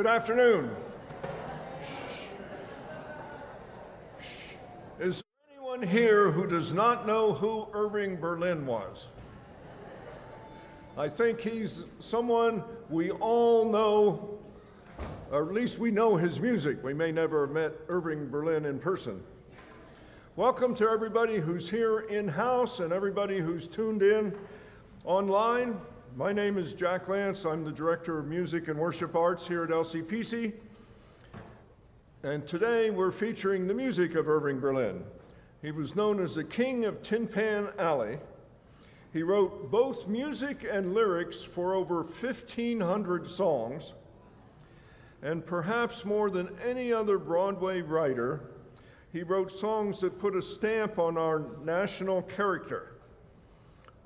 Good afternoon. Is there anyone here who does not know who Irving Berlin was? I think he's someone we all know, or at least we know his music. We may never have met Irving Berlin in person. Welcome to everybody who's here in-house and everybody who's tuned in online. My name is Jack Lance. I'm the Director of Music and Worship Arts here at LCPC. And today we're featuring the music of Irving Berlin. He was known as the King of Tin Pan Alley. He wrote both music and lyrics for over 1,500 songs. And perhaps more than any other Broadway writer, he wrote songs that put a stamp on our national character.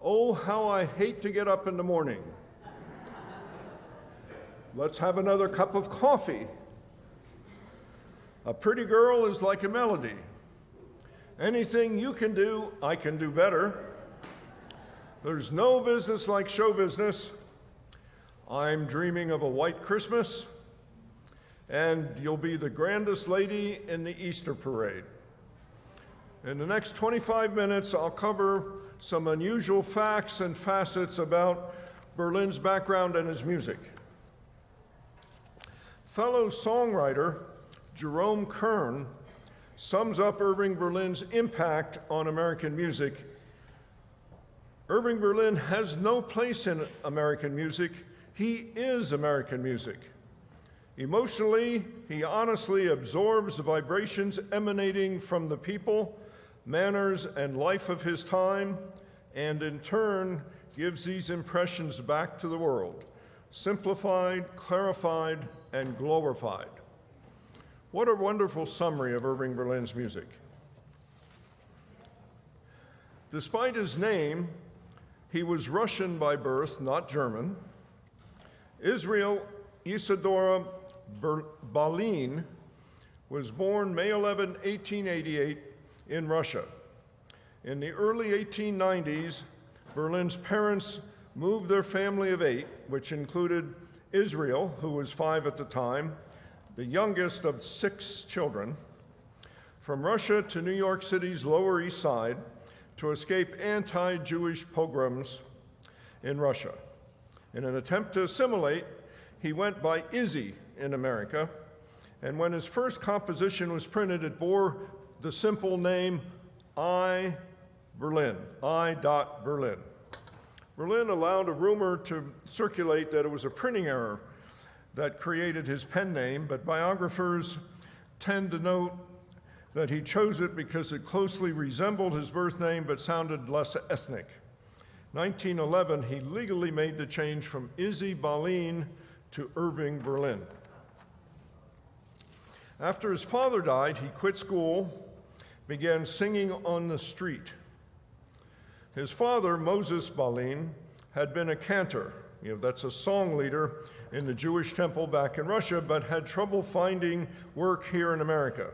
Oh, how I hate to get up in the morning. Let's have another cup of coffee. A pretty girl is like a melody. Anything you can do, I can do better. There's no business like show business. I'm dreaming of a white Christmas. And you'll be the grandest lady in the Easter parade. In the next 25 minutes, I'll cover some unusual facts and facets about Berlin's background and his music. Fellow songwriter Jerome Kern sums up Irving Berlin's impact on American music. Irving Berlin has no place in American music. He is American music. Emotionally, he honestly absorbs the vibrations emanating from the people, manners, and life of his time, and in turn gives these impressions back to the world, simplified, clarified, and glorified. What a wonderful summary of Irving Berlin's music. Despite his name, he was Russian by birth, not German. Israel Isadora Balin was born May 11, 1888, in Russia. In the early 1890s, Berlin's parents moved their family of 8, which included Israel, who was 5 at the time, the youngest of 6 children, from Russia to New York City's Lower East Side to escape anti-Jewish pogroms in Russia. In an attempt to assimilate, he went by Izzy in America, and when his first composition was printed, it bore the simple name I. Berlin. Berlin allowed a rumor to circulate that it was a printing error that created his pen name, but biographers tend to note that he chose it because it closely resembled his birth name but sounded less ethnic. 1911, he legally made the change from Izzy Balin to Irving Berlin. After his father died, he quit school, began singing on the street. His father, Moses Balin, had been a cantor. That's a song leader in the Jewish temple back in Russia, but had trouble finding work here in America.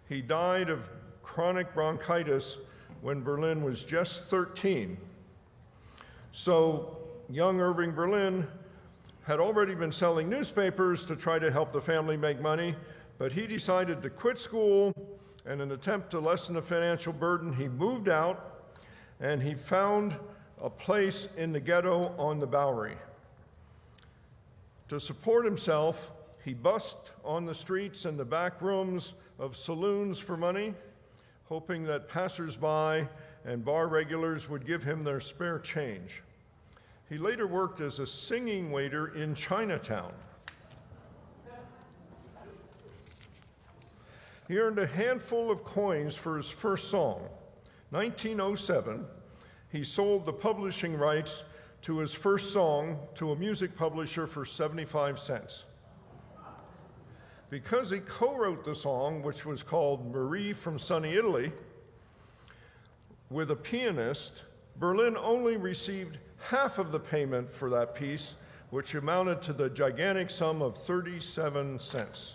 He died of chronic bronchitis when Berlin was just 13. So young Irving Berlin had already been selling newspapers to try to help the family make money, but he decided to quit school, and in an attempt to lessen the financial burden, he moved out and he found a place in the ghetto on the Bowery. To support himself, he busked on the streets and the back rooms of saloons for money, hoping that passersby and bar regulars would give him their spare change. He later worked as a singing waiter in Chinatown. He earned a handful of coins for his first song. 1907, he sold the publishing rights to his first song to a music publisher for 75 cents. Because he co-wrote the song, which was called Marie from Sunny Italy, with a pianist, Berlin only received half of the payment for that piece, which amounted to the gigantic sum of 37 cents.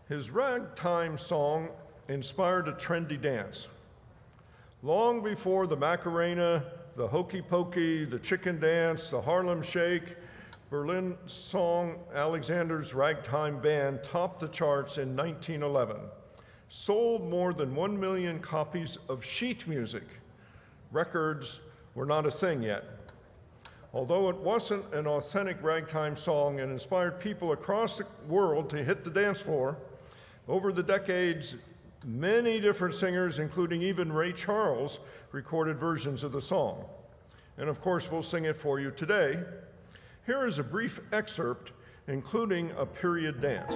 His ragtime song inspired a trendy dance. Long before the Macarena, the Hokey Pokey, the Chicken Dance, the Harlem Shake, Berlin song Alexander's Ragtime Band topped the charts in 1911, sold more than 1 million copies of sheet music. Records were not a thing yet. Although it wasn't an authentic ragtime song and inspired people across the world to hit the dance floor, over the decades, many different singers, including even Ray Charles, recorded versions of the song. And of course, we'll sing it for you today. Here is a brief excerpt, including a period dance.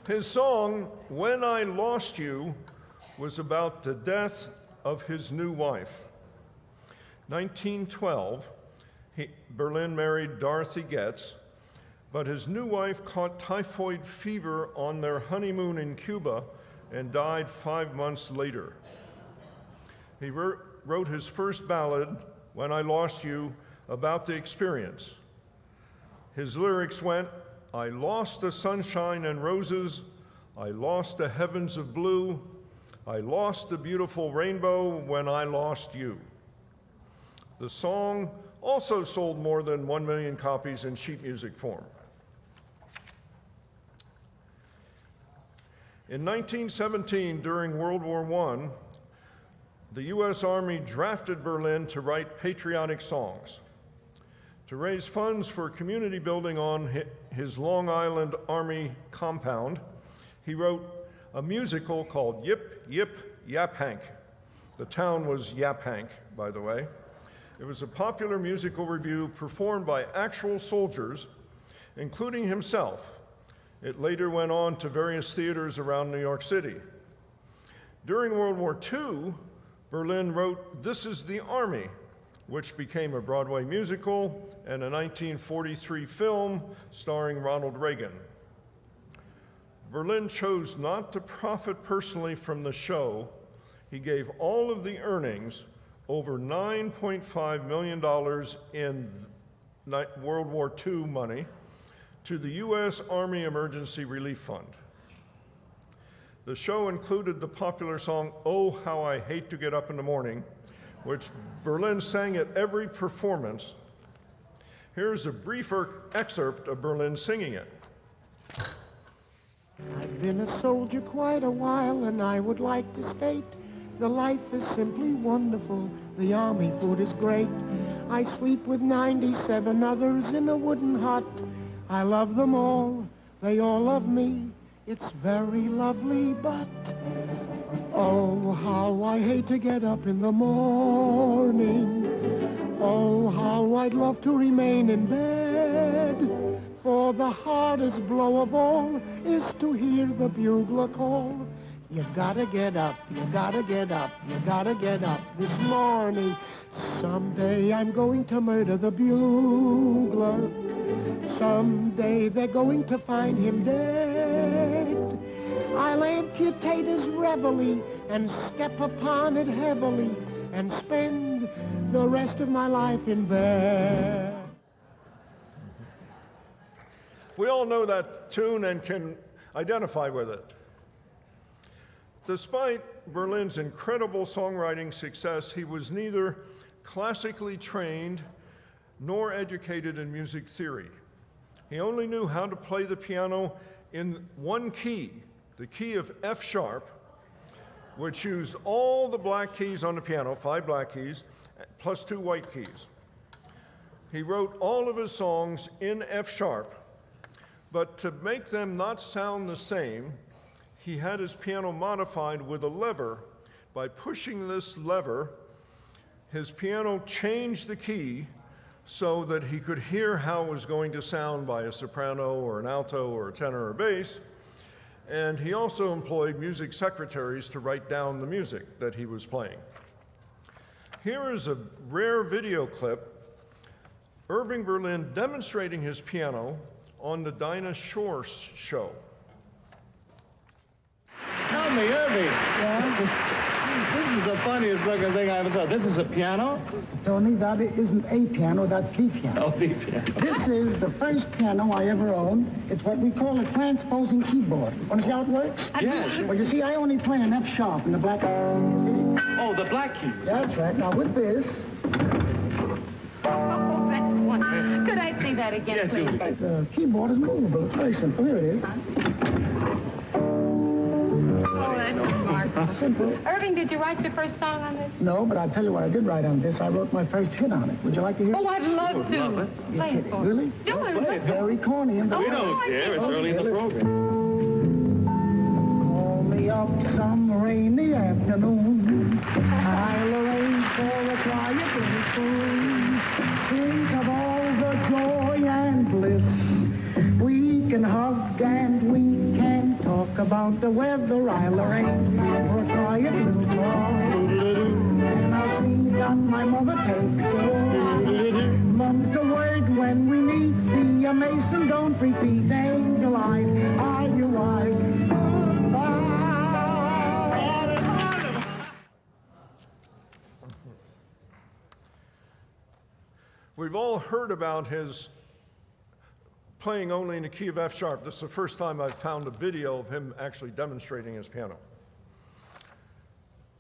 His song, When I Lost You, was about the death of his new wife. 1912, Berlin married Dorothy Getz, but his new wife caught typhoid fever on their honeymoon in Cuba and died 5 months later. He wrote his first ballad, When I Lost You, about the experience. His lyrics went, I lost the sunshine and roses, I lost the heavens of blue, I lost the beautiful rainbow when I lost you. The song also sold more than 1 million copies in sheet music form. In 1917, during World War I, the U.S. Army drafted Berlin to write patriotic songs. To raise funds for community building on his Long Island Army compound, he wrote a musical called Yip, Yip, Yap Hank. The town was Yap Hank, by the way. It was a popular musical revue performed by actual soldiers, including himself. It later went on to various theaters around New York City. During World War II, Berlin wrote This Is the Army, which became a Broadway musical and a 1943 film starring Ronald Reagan. Berlin chose not to profit personally from the show. He gave all of the earnings, over $9.5 million in World War II money, to the U.S. Army Emergency Relief Fund. The show included the popular song, Oh, How I Hate to Get Up in the Morning, which Berlin sang at every performance. Here's a briefer excerpt of Berlin singing it. I've been a soldier quite a while, and I would like to state the life is simply wonderful. The army food is great. I sleep with 97 others in a wooden hut. I love them all. They all love me. It's very lovely, but oh, how I hate to get up in the morning. Oh, how I'd love to remain in bed. For the hardest blow of all is to hear the bugler call. You gotta get up, you gotta get up, you gotta get up this morning. Someday I'm going to murder the bugler. Someday they're going to find him dead. I'll amputate his reveille and step upon it heavily and spend the rest of my life in bed. We all know that tune and can identify with it. Despite Berlin's incredible songwriting success, he was neither classically trained nor educated in music theory. He only knew how to play the piano in one key, the key of F sharp, which used all the black keys on the piano, 5 black keys, plus 2 white keys. He wrote all of his songs in F sharp, but to make them not sound the same, he had his piano modified with a lever. By pushing this lever, his piano changed the key so that he could hear how it was going to sound by a soprano or an alto or a tenor or bass. and he also employed music secretaries to write down the music that he was playing. Here is a rare video clip, Irving Berlin demonstrating his piano on the Dinah Shore show. Tell me, Irving. Yeah? This is the funniest looking thing I ever saw. This is a piano? Tony, that isn't a piano, that's the piano. Oh, the piano. This is the first piano I ever owned. It's what we call a transposing keyboard. Want to see how it works? Yes. Well, you see, I only play an F sharp in the black key, you see? Oh, the black keys. That's right. Now, with this, Oh, that's wonderful. Could I see that again, Yes, please? Susie. the keyboard is movable. It's very simple. Here it is. Oh, that's smart. Simple. Irving, did you write your first song on this? No, but I'll tell you what I did write on this. I wrote my first hit on it. Would you like to hear it? Oh, I'd love to. love it. You're Play it kidding. for me. Really? Do it. Very corny. And We Oh, don't I care. It's see. early in the program. Call me up some rainy afternoon. I'll arrange for a quiet little spoon. Think of all the joy and bliss. We can hug and we can talk about the weather. I'll arrange for a quiet little talk. And I'll sing that my mother takes so. Mum's the word when we meet. Be a mason, don't repeat. Angel eyes, are you wise? We've all heard about his playing only in the key of F sharp. This is the first time I've found a video of him actually demonstrating his piano.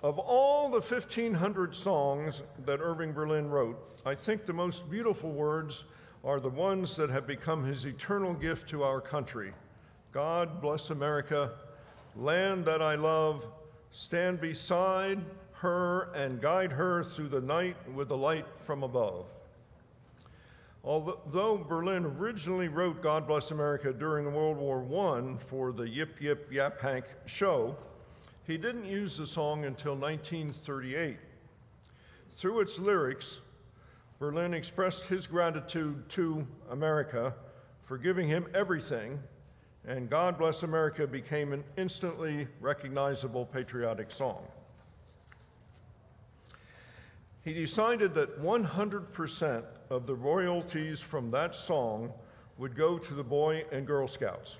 Of all the 1,500 songs that Irving Berlin wrote, I think the most beautiful words are the ones that have become his eternal gift to our country. God bless America, land that I love, stand beside her and guide her through the night with the light from above. Although Berlin originally wrote God Bless America during World War I for the Yip Yip Yap Hank show, he didn't use the song until 1938. Through its lyrics, Berlin expressed his gratitude to America for giving him everything, and God Bless America became an instantly recognizable patriotic song. He decided that 100% of the royalties from that song would go to the Boy and Girl Scouts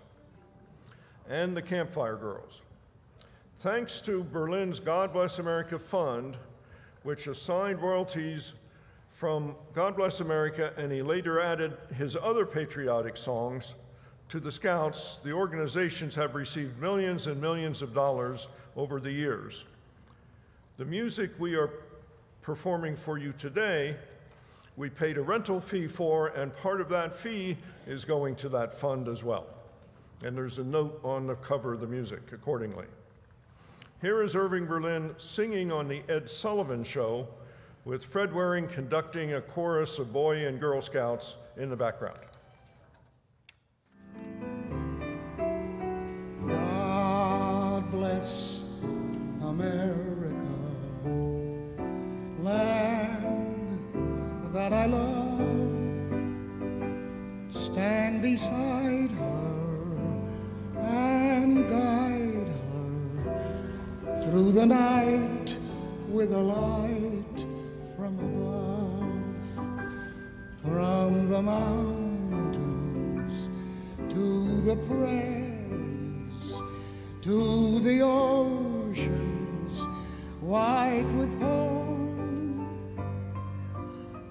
and the Campfire Girls. Thanks to Berlin's God Bless America Fund, which assigned royalties from God Bless America, and he later added his other patriotic songs to the Scouts, the organizations have received millions and millions of dollars over the years. The music we are performing for you today, we paid a rental fee for, and part of that fee is going to that fund as well. And there's a note on the cover of the music accordingly. Here is Irving Berlin singing on the Ed Sullivan Show, with Fred Waring conducting a chorus of Boy and Girl Scouts in the background. God bless America, land that I love. Stand beside her and guide her through the night with a light from above. From the mountains to the prairies, to the oceans white with foam.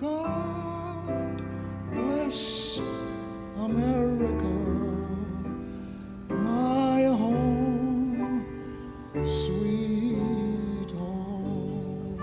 God bless America, my home, sweet home.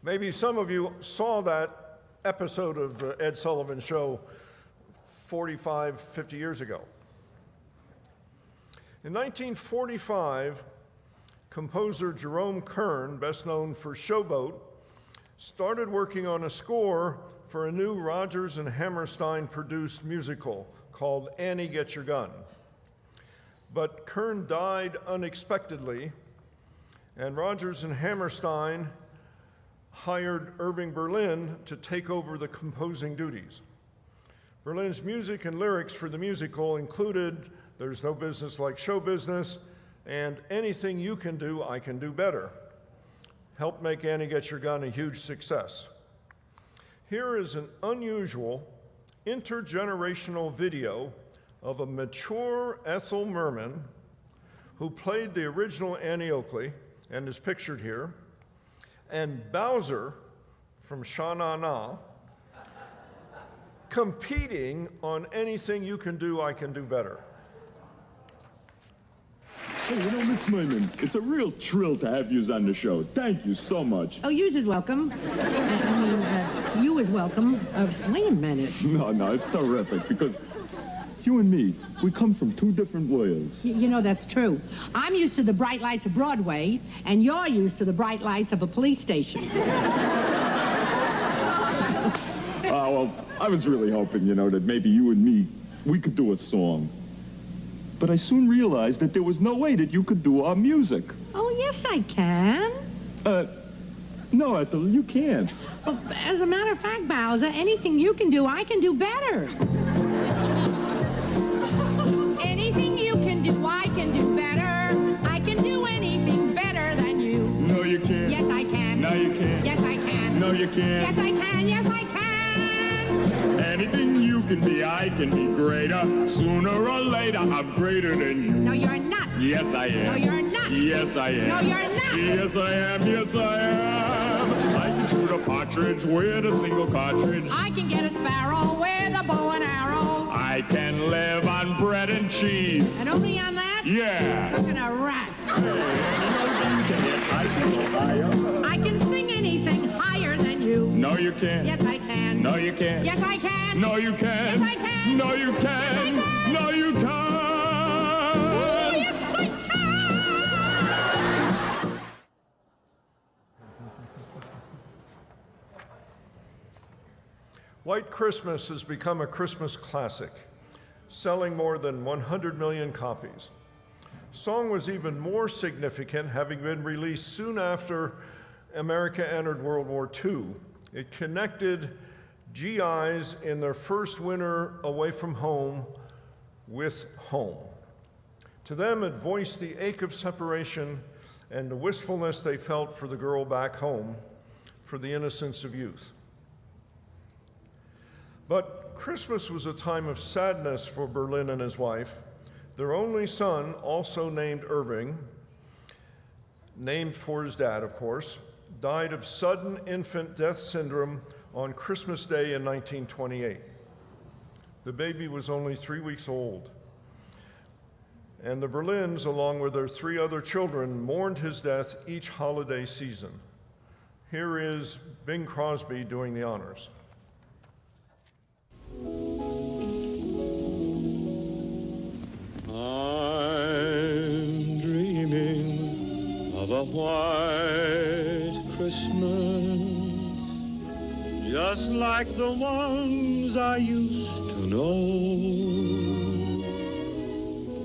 Maybe some of you saw that episode of Ed Sullivan Show 45, 50 years ago. In 1945, composer Jerome Kern, best known for Showboat, started working on a score for a new Rodgers and Hammerstein produced musical called Annie, Get Your Gun. But Kern died unexpectedly, and Rodgers and Hammerstein hired Irving Berlin to take over the composing duties. Berlin's music and lyrics for the musical included There's No Business Like Show Business and Anything You Can Do, I Can Do Better. Helped make Annie Get Your Gun a huge success. Here is an unusual intergenerational video of a mature Ethel Merman who played the original Annie Oakley and is pictured here, and Bowser from Sha Na Na competing on Anything You Can Do, I Can Do Better. Hey, you know, Miss Merman, it's a real thrill to have yous on the show. Thank you so much. Oh, yous is welcome. You is welcome. Wait a minute. No, it's terrific because you and me, we come from two different worlds. You know, that's true. I'm used to the bright lights of Broadway, and you're used to the bright lights of a police station. Well, I was really hoping, that maybe you and me, we could do a song. But I soon realized that there was no way that you could do our music. Oh, yes, I can. No, Ethel, you can't. Well, as a matter of fact, Bowser, anything you can do, I can do better. Anything you can do, I can do better. I can do anything better than you. No, you can't. Yes, I can. No, you can't. Yes, I can. No, you can't. Yes, I can. Yes, I can. Anything you can be, I can be greater. Sooner or later, I'm greater than you. No, you're not. Yes, I am. No, you're not. Yes, I am. No, you're not. Yes, I am. Yes, I am. I can shoot a partridge with a single cartridge. I can get a sparrow with a bow and arrow. I can live on bread and cheese. And only on that? Yeah. Look at a rat. I can go higher. I can sing anything higher than you. No, you can't. Yes, I can. No, you can't. Yes, I can. No, you can't. Yes, I can. No, you can't. Yes, I can. No, you can't. Oh, yes, I can. White Christmas has become a Christmas classic, selling more than 100 million copies. Song was even more significant, having been released soon after America entered World War II. It connected GIs in their first winter away from home with home. To them, it voiced the ache of separation and the wistfulness they felt for the girl back home, for the innocence of youth. But Christmas was a time of sadness for Berlin and his wife. Their only son, also named Irving, named for his dad, of course, died of sudden infant death syndrome on Christmas Day in 1928. The baby was only 3 weeks old. And the Berlins, along with their 3 other children, mourned his death each holiday season. Here is Bing Crosby doing the honors. I'm dreaming of a white Christmas, just like the ones I used to know,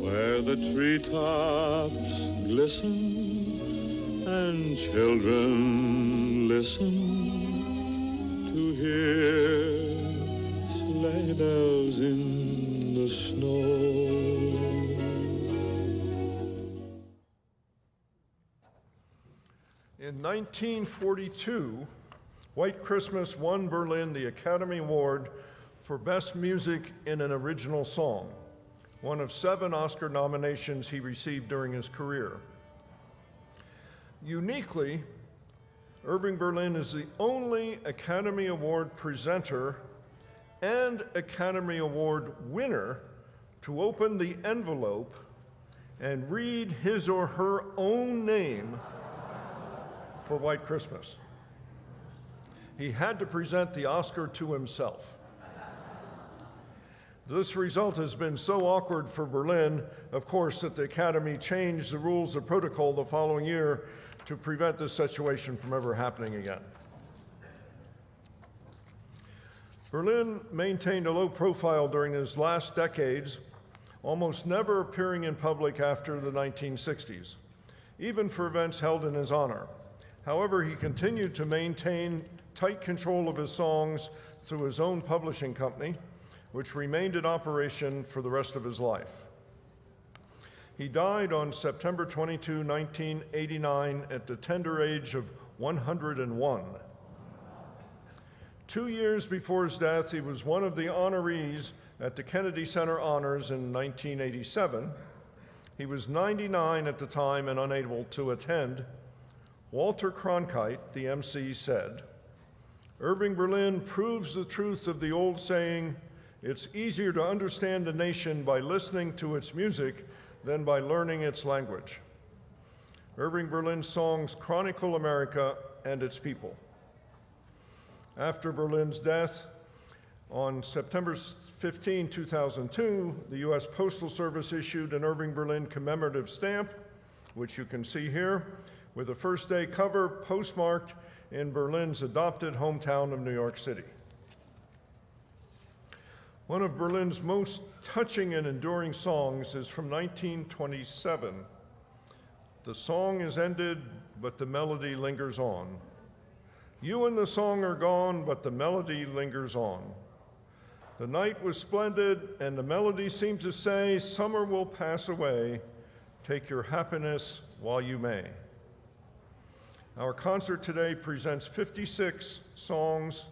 where the treetops glisten and children listen to hear sleigh bells in the snow. In 1942, White Christmas won Berlin the Academy Award for Best Music in an Original Song, one of 7 Oscar nominations he received during his career. Uniquely, Irving Berlin is the only Academy Award presenter and Academy Award winner to open the envelope and read his or her own name for White Christmas. he had to present the Oscar to himself. This result has been so awkward for Berlin, of course, that the Academy changed the rules of protocol the following year to prevent this situation from ever happening again. Berlin maintained a low profile during his last decades, almost never appearing in public after the 1960s, even for events held in his honor. However, he continued to maintain tight control of his songs through his own publishing company, which remained in operation for the rest of his life. He died on September 22, 1989, at the tender age of 101. 2 years before his death, he was one of the honorees at the Kennedy Center Honors in 1987. He was 99 at the time and unable to attend. Walter Cronkite, the MC, said, "Irving Berlin proves the truth of the old saying, it's easier to understand a nation by listening to its music than by learning its language." Irving Berlin's songs chronicle America and its people. After Berlin's death, on September 15, 2002, the U.S. Postal Service issued an Irving Berlin commemorative stamp, which you can see here, with a first day cover postmarked in Berlin's adopted hometown of New York City. One of Berlin's most touching and enduring songs is from 1927. The song is ended, but the melody lingers on. You and the song are gone, but the melody lingers on. The night was splendid, and the melody seemed to say, summer will pass away, take your happiness while you may. Our concert today presents 56 songs,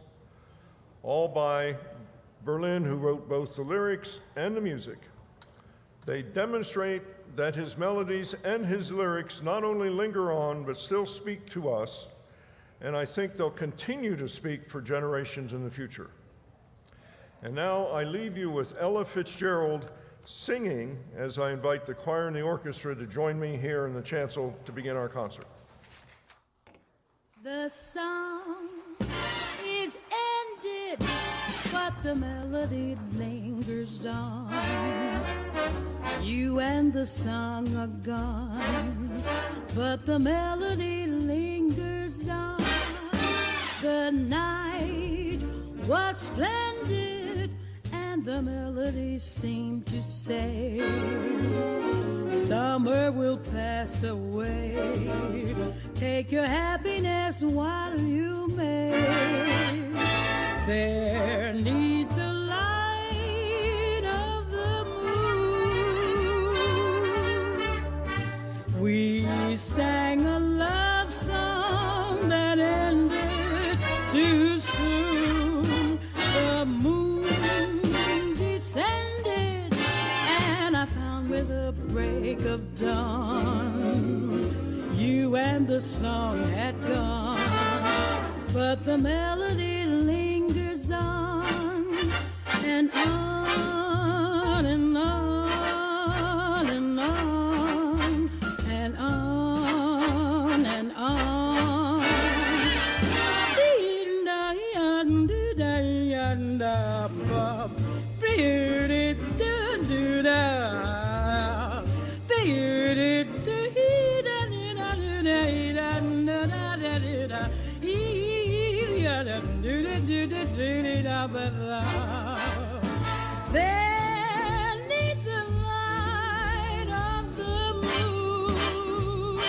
all by Berlin, who wrote both the lyrics and the music. They demonstrate that his melodies and his lyrics not only linger on, but still speak to us, and I think they'll continue to speak for generations in the future. And now I leave you with Ella Fitzgerald singing as I invite the choir and the orchestra to join me here in the chancel to begin our concert. The song is ended, but the melody lingers on. You and the song are gone, but the melody lingers on. The night was splendid, and the melody seemed to say, summer will pass away, take your happiness while you may. There neath the light of the moon, we sang a love song that ended too soon. The moon descended, and I found with the break of dawn, you and the song had gone, but the melody lingers on and on and on and on and on and on. There neath the light of the moon,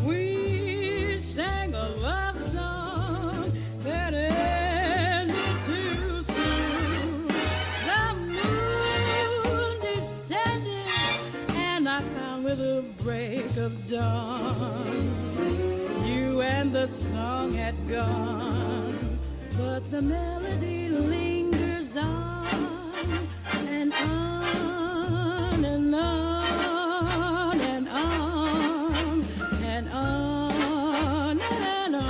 we sang a love song that ended too soon. The moon descended, and I found with the break of dawn, you and the song had gone, but the melody lingers on and on and on and on and on and on and on.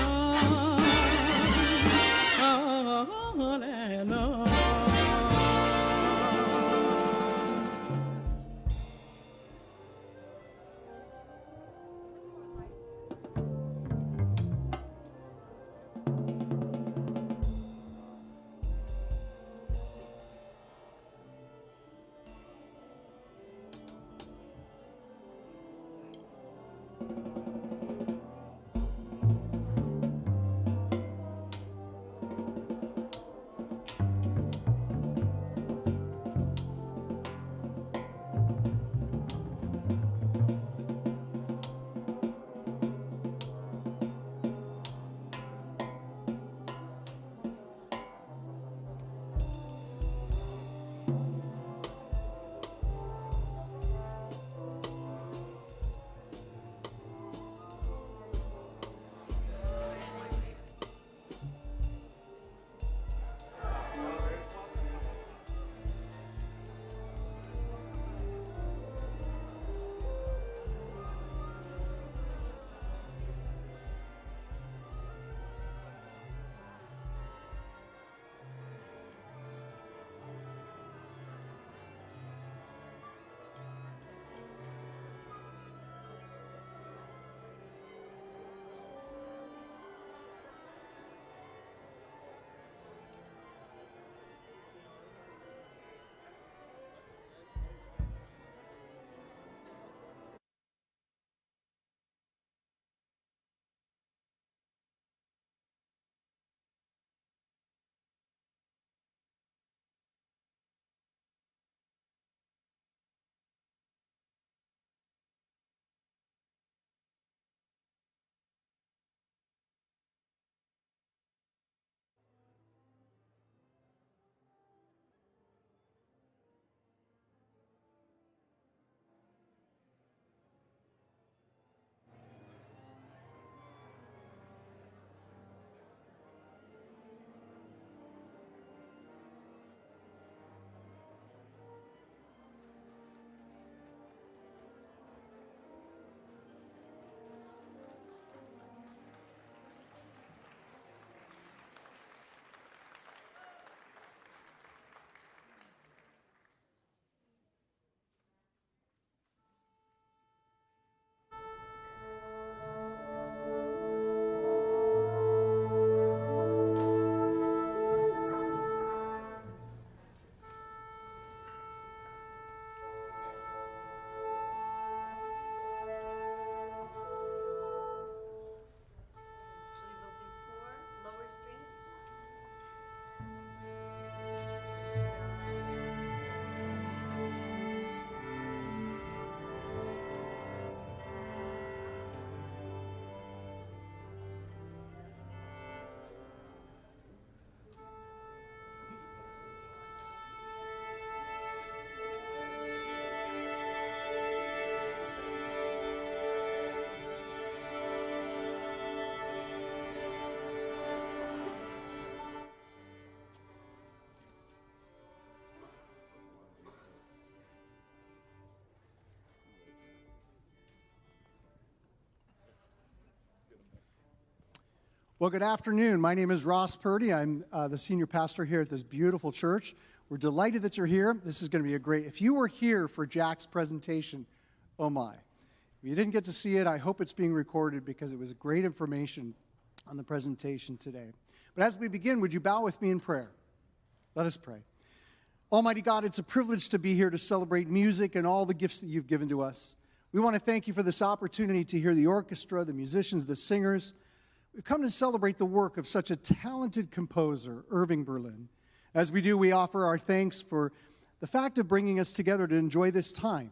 Well, good afternoon. My name is Ross Purdy. I'm the senior pastor here at this beautiful church. We're delighted that you're here. This is going to be a great... If you were here for Jack's presentation, oh my. If you didn't get to see it, I hope it's being recorded because it was great information on the presentation today. But as we begin, would you bow with me in prayer? Let us pray. Almighty God, it's a privilege to be here to celebrate music and all the gifts that you've given to us. We want to thank you for this opportunity to hear the orchestra, the musicians, the singers. We've come to celebrate the work of such a talented composer, Irving Berlin. As we do, we offer our thanks for the fact of bringing us together to enjoy this time.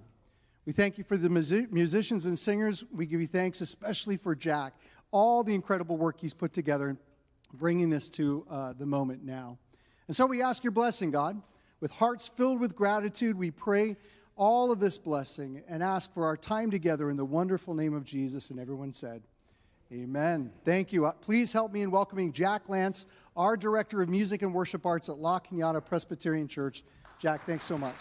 We thank you for the musicians and singers. We give you thanks especially for Jack, all the incredible work he's put together in bringing this to the moment now. And so we ask your blessing, God. With hearts filled with gratitude, we pray all of this blessing and ask for our time together in the wonderful name of Jesus. And everyone said, amen. Thank you. Please help me in welcoming Jack Lance, our Director of Music and Worship Arts at La Cañada Presbyterian Church. Jack, thanks so much.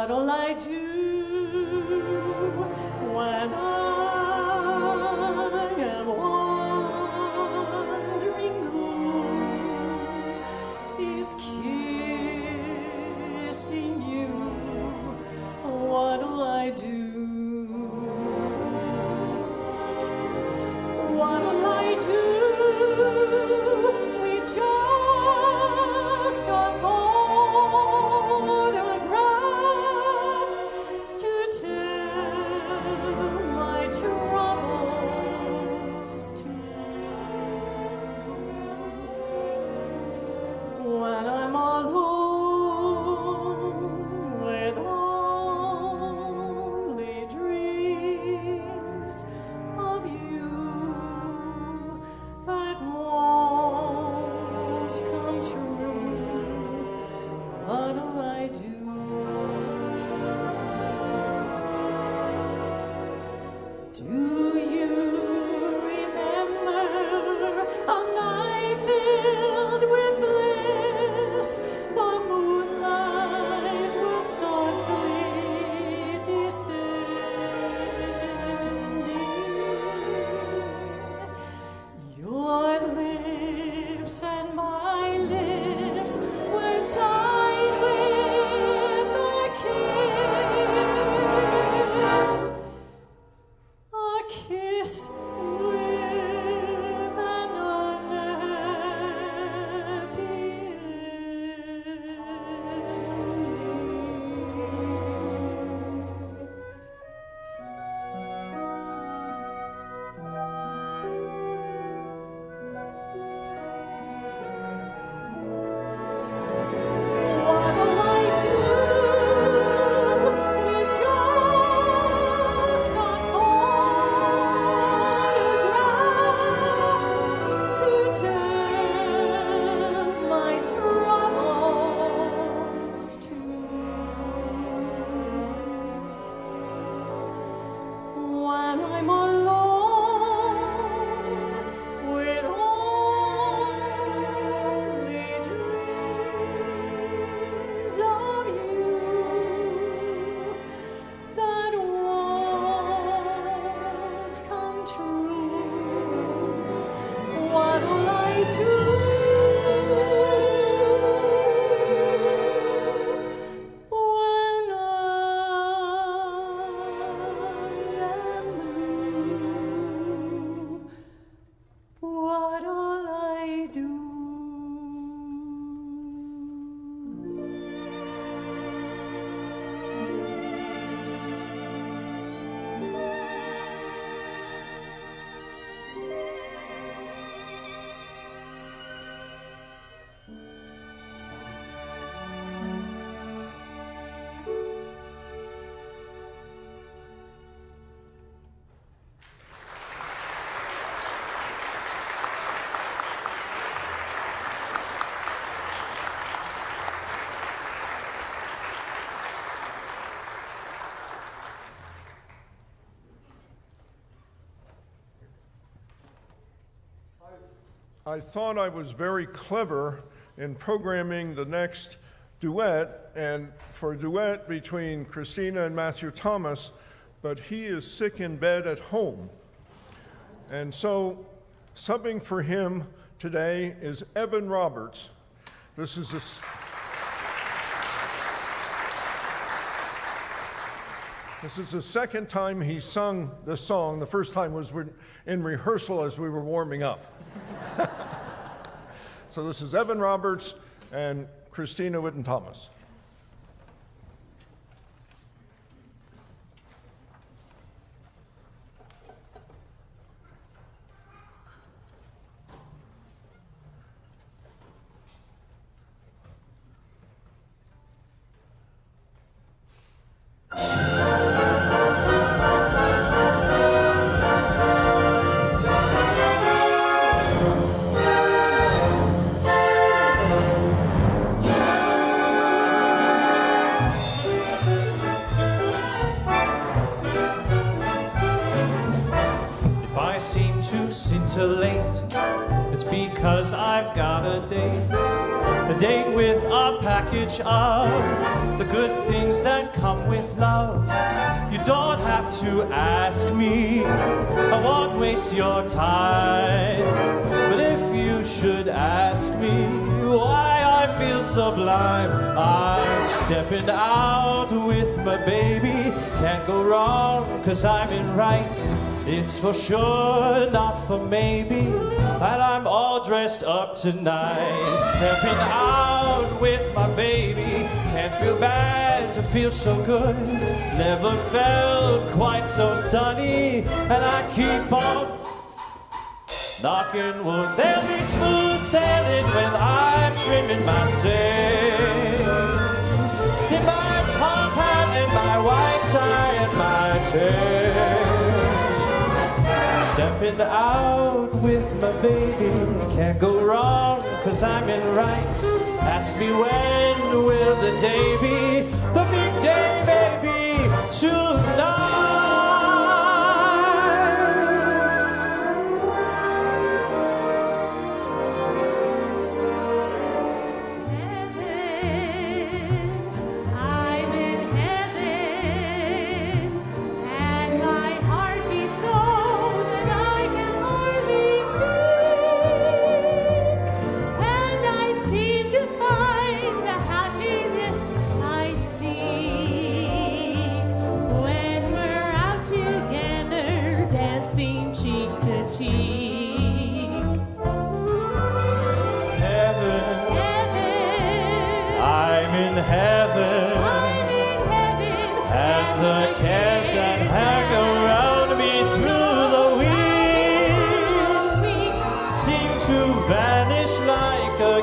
What'll I do when I am wandering? Who is kissing you? What'll I do? What'll I do with just a photograph to tell my troubles to? When I'm alone with only dreams of you that won't come true, what'll I do? Do you remember a night filled with bliss? The moonlight was softly descending. Your lips and my lips were tied with a kiss. A kiss with an unhappy What'll I do with just a photograph to tell my troubles to? When I'm alone with only dreams of you that won't come true, what'll I do? When I am blue, what'll I do? I thought I was very clever in programming the next duet, and for a duet between Christina and Matthew Thomas, but he is sick in bed at home. And so, subbing for him today is Evan Roberts. This is the second time he sung this song. The first time was in rehearsal as we were warming up. So this is Evan Roberts and Christina Whitten Thomas. Scintillate it's because I've got a date with a package of the good things that come with love. You don't have to ask me, I won't waste your time. But if you should ask me why I feel sublime, I'm stepping out with my baby. Can't go wrong, 'cause I'm in right. It's for sure, not for maybe, that I'm all dressed up tonight. Stepping out with my baby. Can't feel bad to feel so good. Never felt quite so sunny. And I keep on knocking wood. There'll be smooth sailing when I'm trimming my sails, in my top hat and my white tie and my tail. Stepping out with my baby. Can't go wrong, 'cause I'm in right. Ask me when will the day be, the big day, baby, tonight.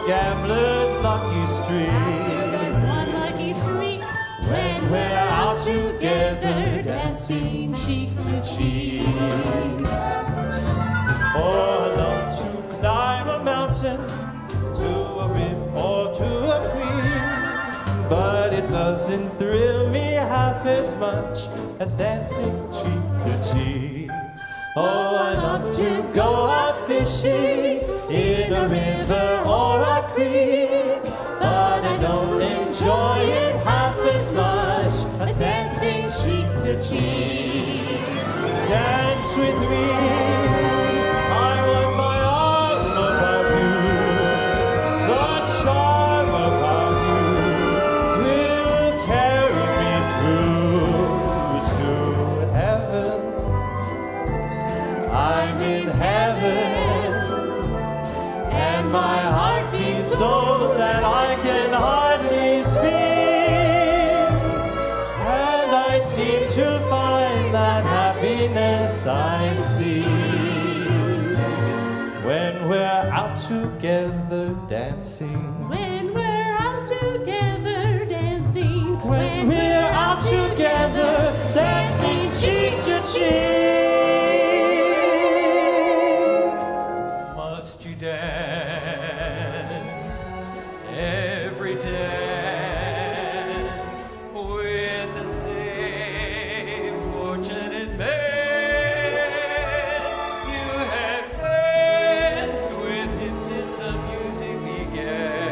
Gambler's lucky streak. One lucky streak when we're out together, dancing cheek to cheek. Oh, I love to climb a mountain, to a rim or to a queen, but it doesn't thrill me half as much as dancing cheek to cheek. Oh, I love to go out fishing in a river or a creek, but I don't enjoy it half as much as dancing cheek to cheek. Dance with me, I want my arm about you, the charm about you will carry me through to heaven. I'm in heaven, and my heart beats so that I can hardly speak. And I seem to find that happiness I seek when we're out together dancing. When we're out together dancing. When we're out together dancing cheek to cheek. Must you dance every dance with the same fortunate man? You have danced with him since the music began.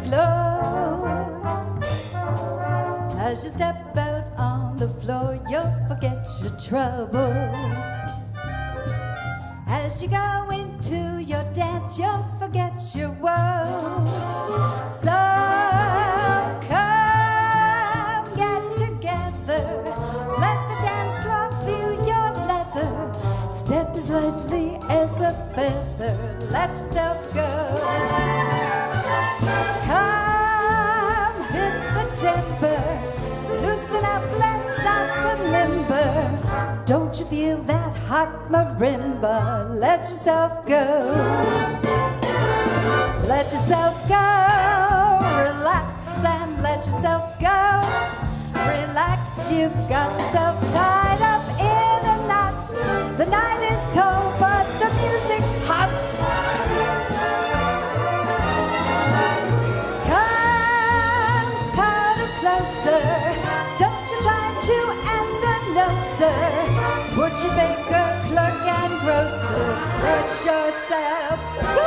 glow. As you step out on the floor, you'll forget your trouble. As you go into your dance, you'll forget your woe. So come get together, let the dance floor feel your leather. Step as lightly as a feather, let yourself go. Come hit the timber, loosen up, let's start to limber. Don't you feel that hot marimba? Let yourself go. Let yourself go. Relax and let yourself go. Relax, you've got yourself tied up in a knot. The night is cold, but the music's hot. Come, cuddle closer. Don't you try to answer no, sir. Put your baker, clerk, and grocer. Let yourself go.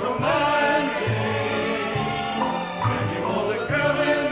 Romantic, and you hold a girl in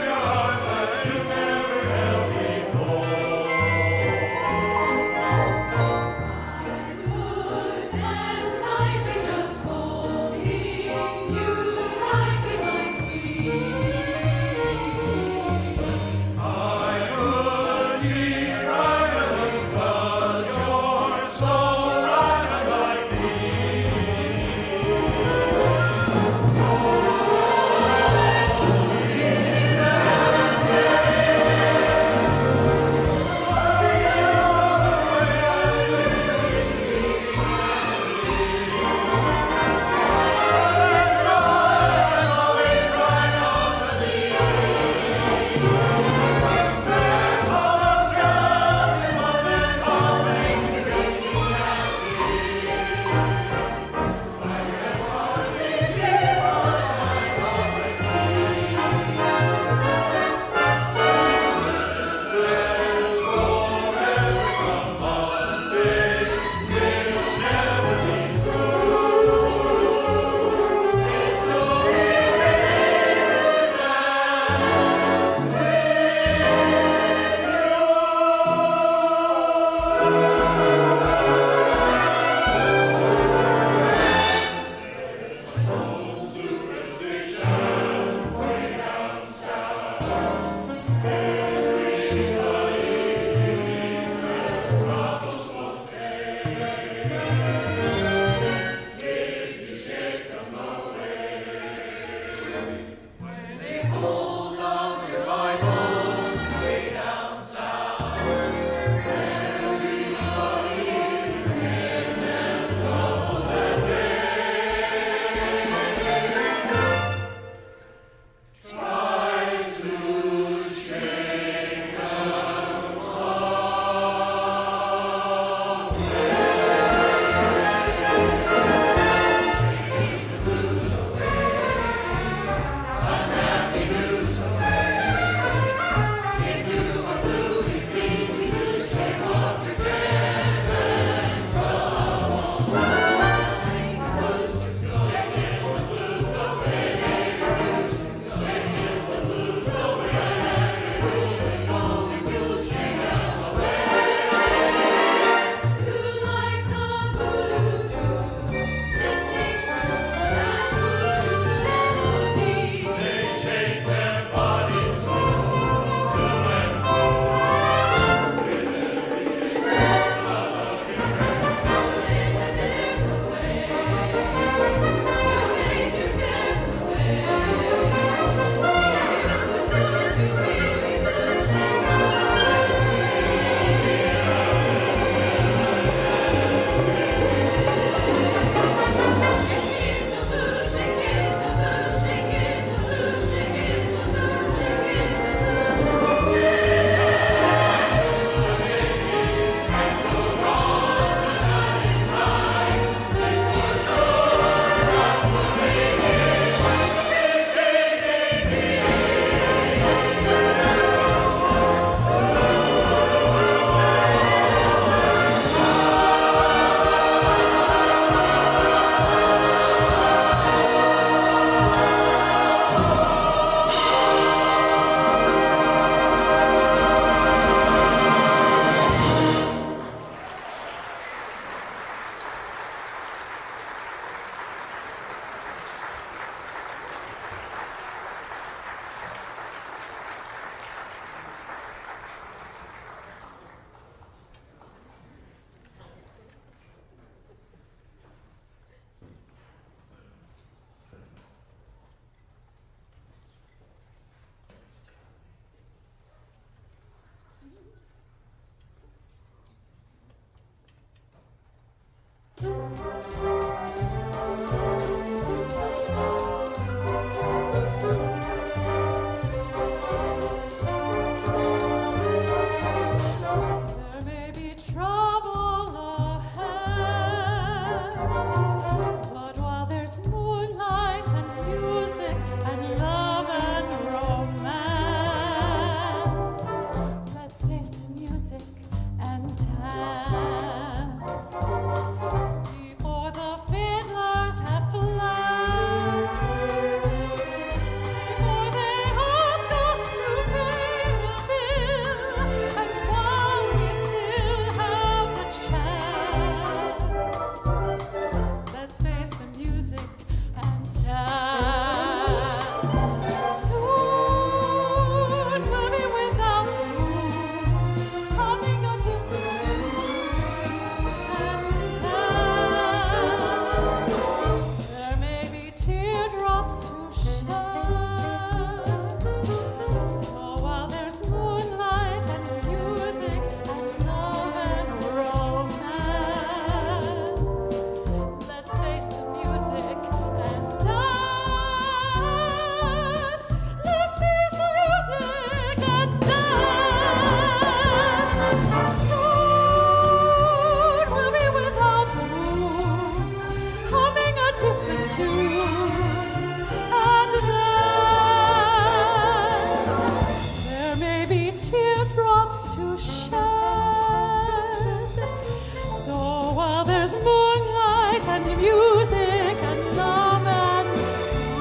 and music and love and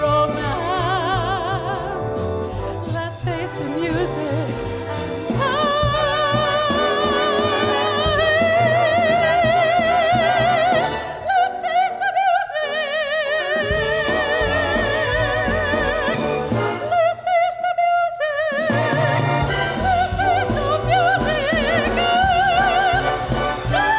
romance. Let's face the music and time. Let's face the music. Let's face the music. Let's face the music and time.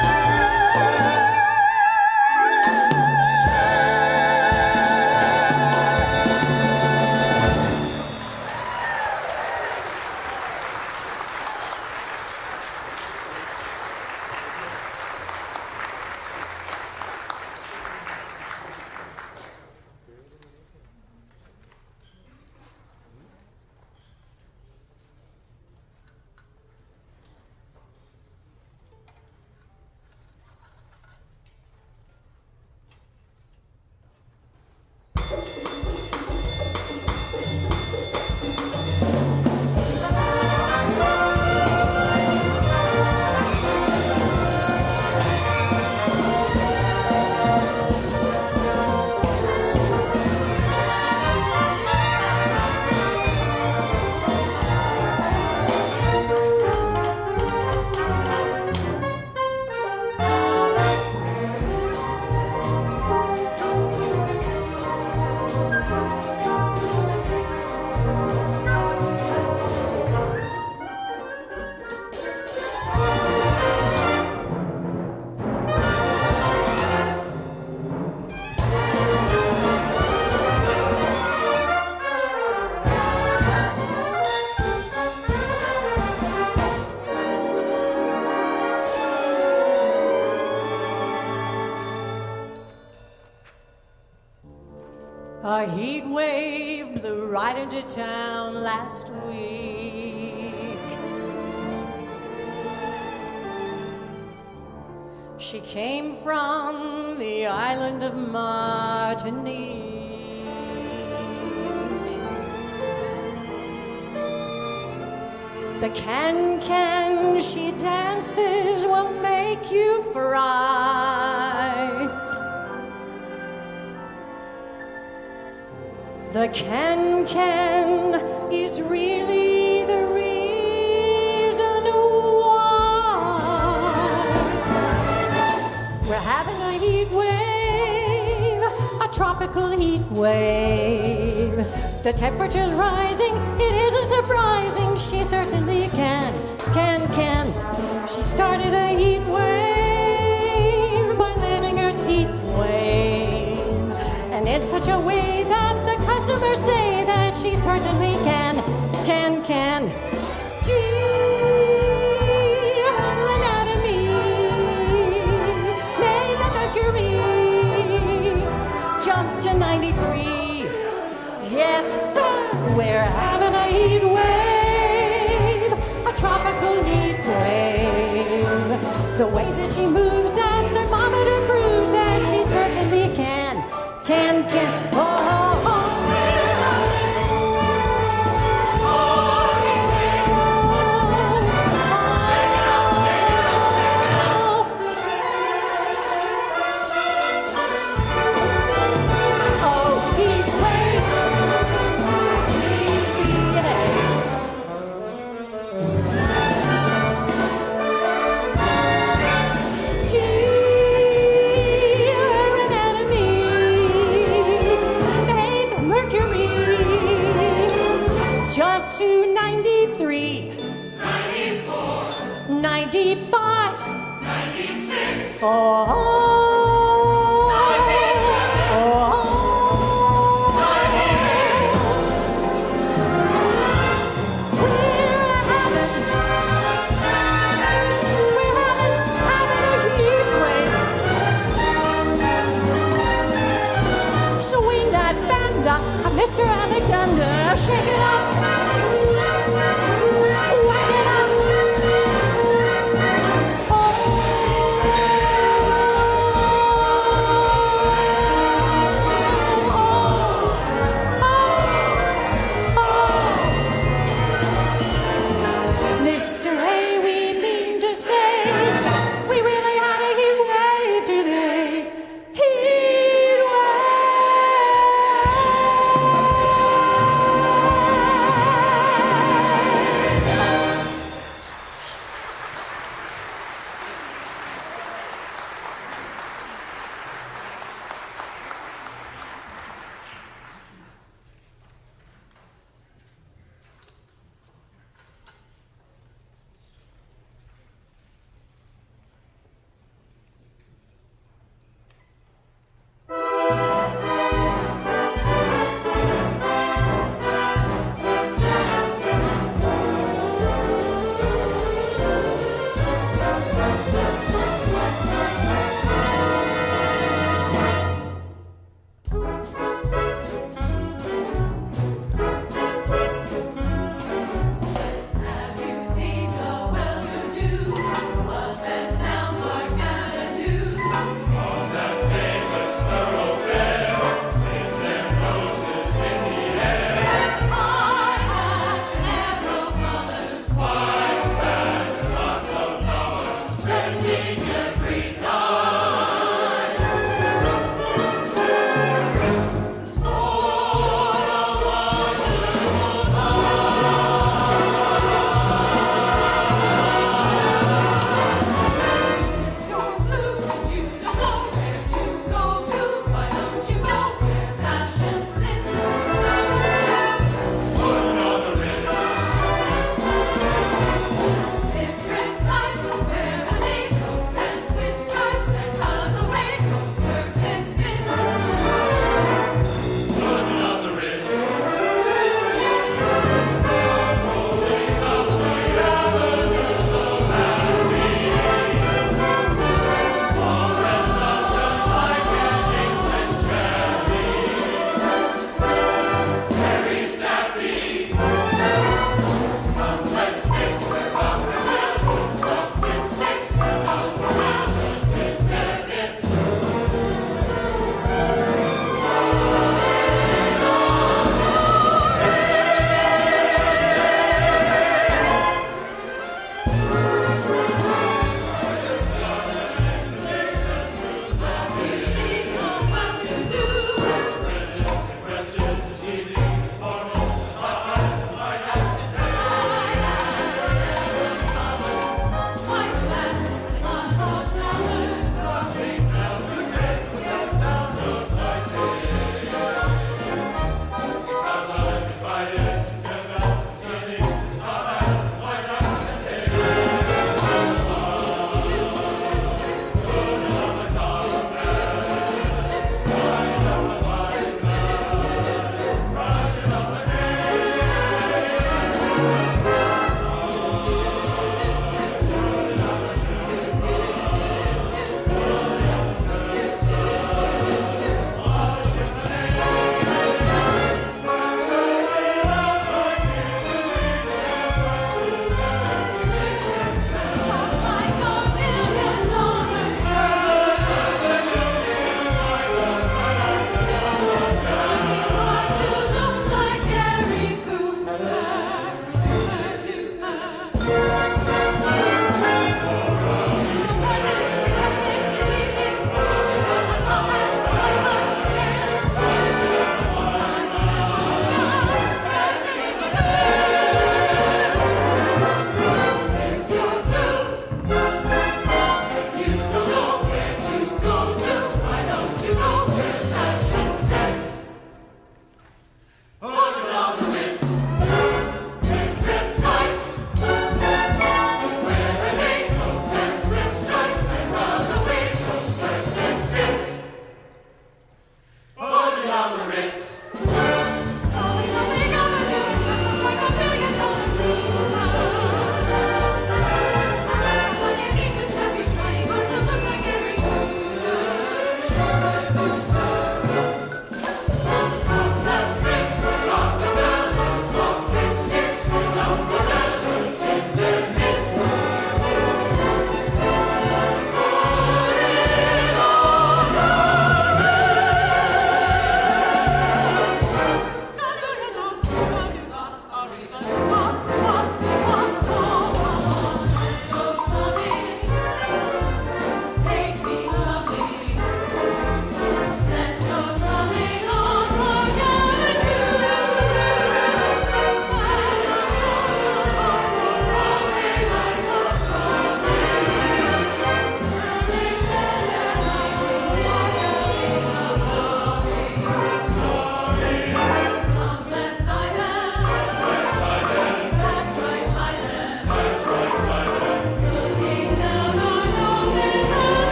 A heat wave blew right into town last week. She came from the island of Martinique. The can-can she dances will make you fry. The can-can is really the reason why we're having a heat wave, a tropical heat wave. The temperature's rising, it isn't surprising. She certainly can. She started a heat wave by letting her seat wave, and in such a way that the customers say that she certainly can. Gee, her anatomy made the mercury jump to 93. Yes, sir, we're having a heat wave, a tropical heat wave. The way that she moves, that thermometer proves that she certainly can. Jump to 93, 94, 95, 96. Mr. Alexander, shake it up. Whack it up. Mr. A, we mean to say, we really had a heat wave today. Heat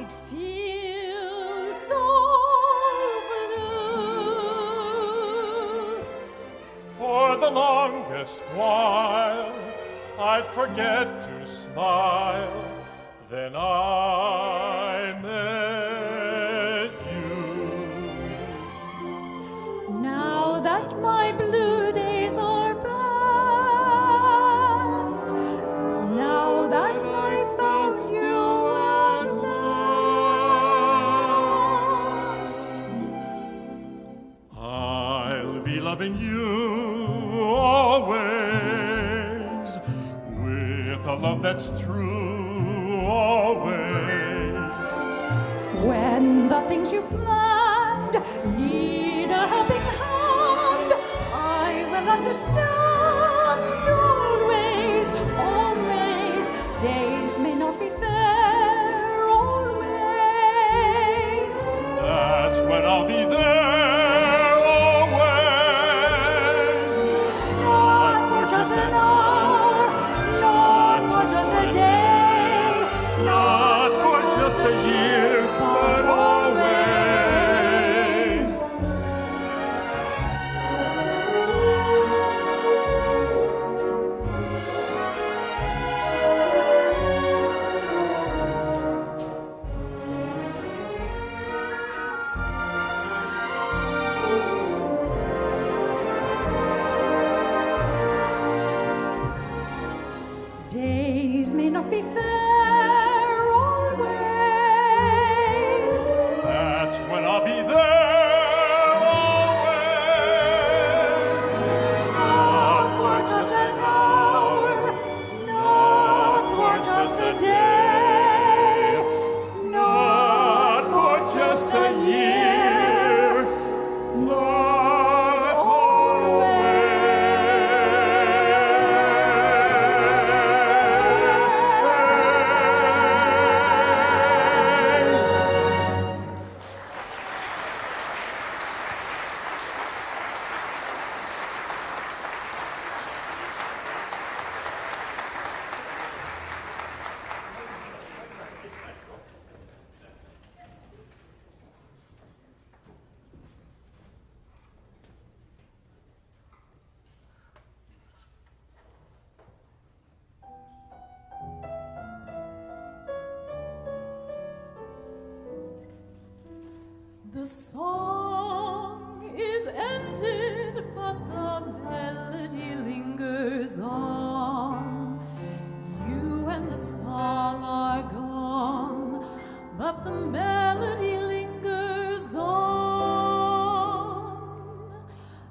I'd feel so blue. For the longest while, I'd forget to smile. Then I met you. Now that my blue days are past, now that I found you at last, I'll be loving you always, with a love that's true always. when the things you planned need a helping hand, I will understand. Always, always, days may not be fair. Always, That's when I'll be there always. not for just an hour, not for just a day, Not for just a year, but always. days may not be fair. Always, That's when I'll be there always. not for just an hour, not for just a day, Not for just a year, but always. The song is ended, but the melody lingers on. You and the song are gone, but the melody lingers on.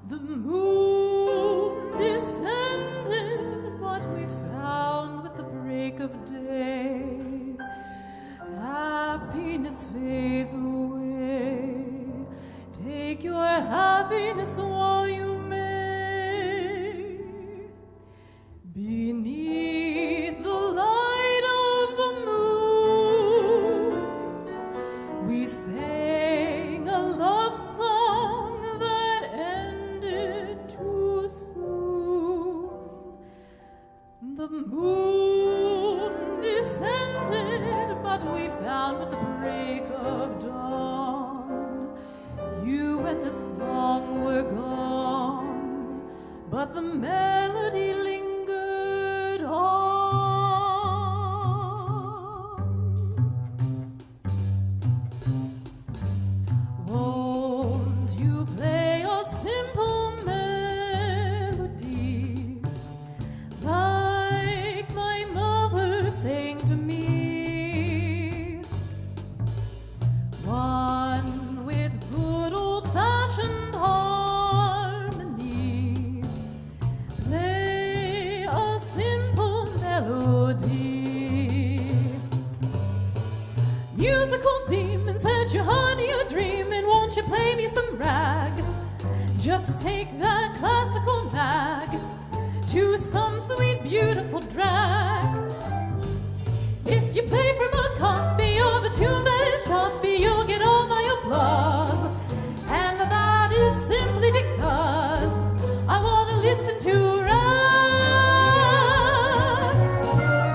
The moon descended, but we found with the break of day, happiness fades away. Take your happiness while you may. Beneath the light of the moon, we sang a love song that ended too soon. The moon descended, but we found with the break of dawn, you and the song were gone, but the melody lingered on. Won't you play a simple melody, like my mother sang to me? One with good old-fashioned harmony. Play a simple melody. Musical demon, said you, honey, you're dreaming. Won't you play me some rag? Just take that classical nag to some sweet, beautiful drag. If you play from a copy of a tune that is choppy, you'll get all my applause. And that is simply because I want to listen to rag.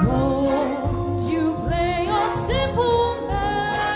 Won't you play a simple melody?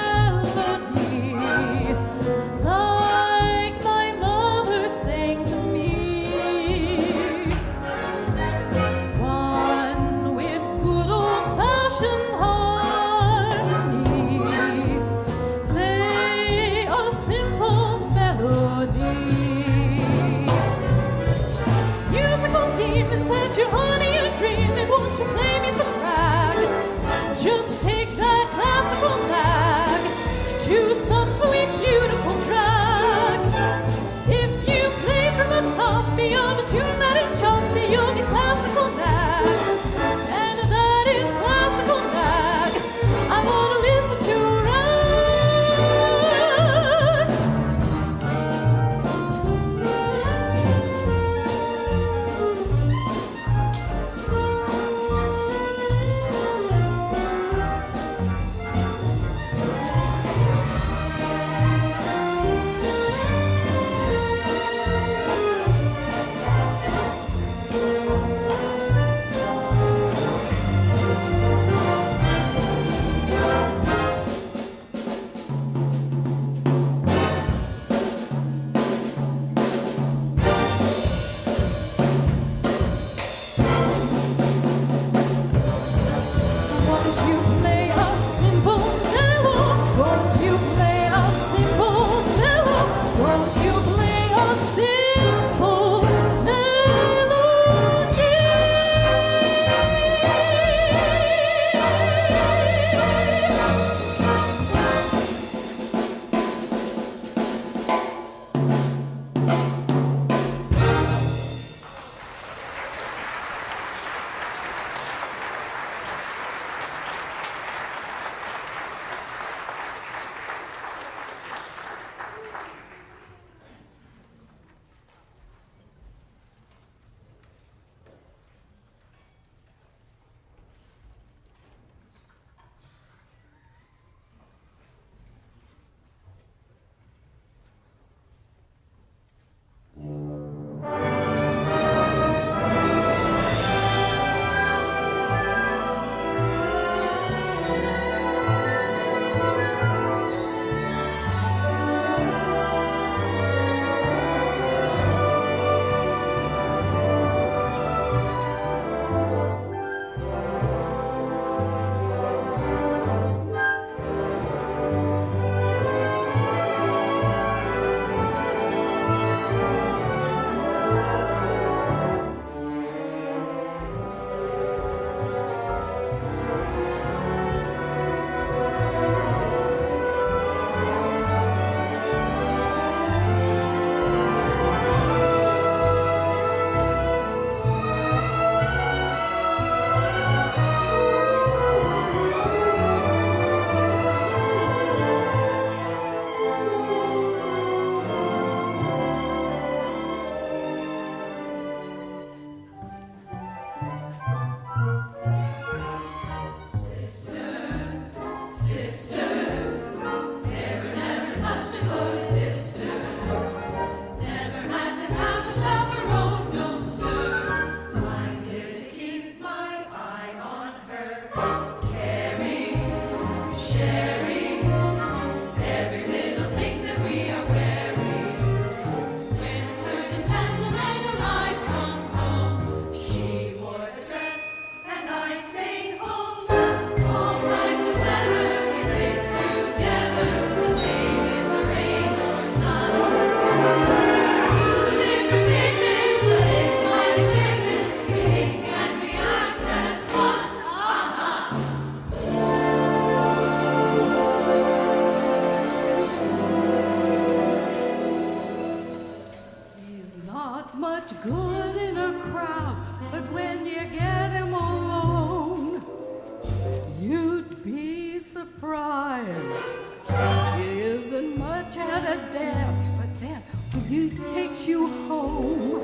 surprised. It isn't much at a dance, but then when he takes you home,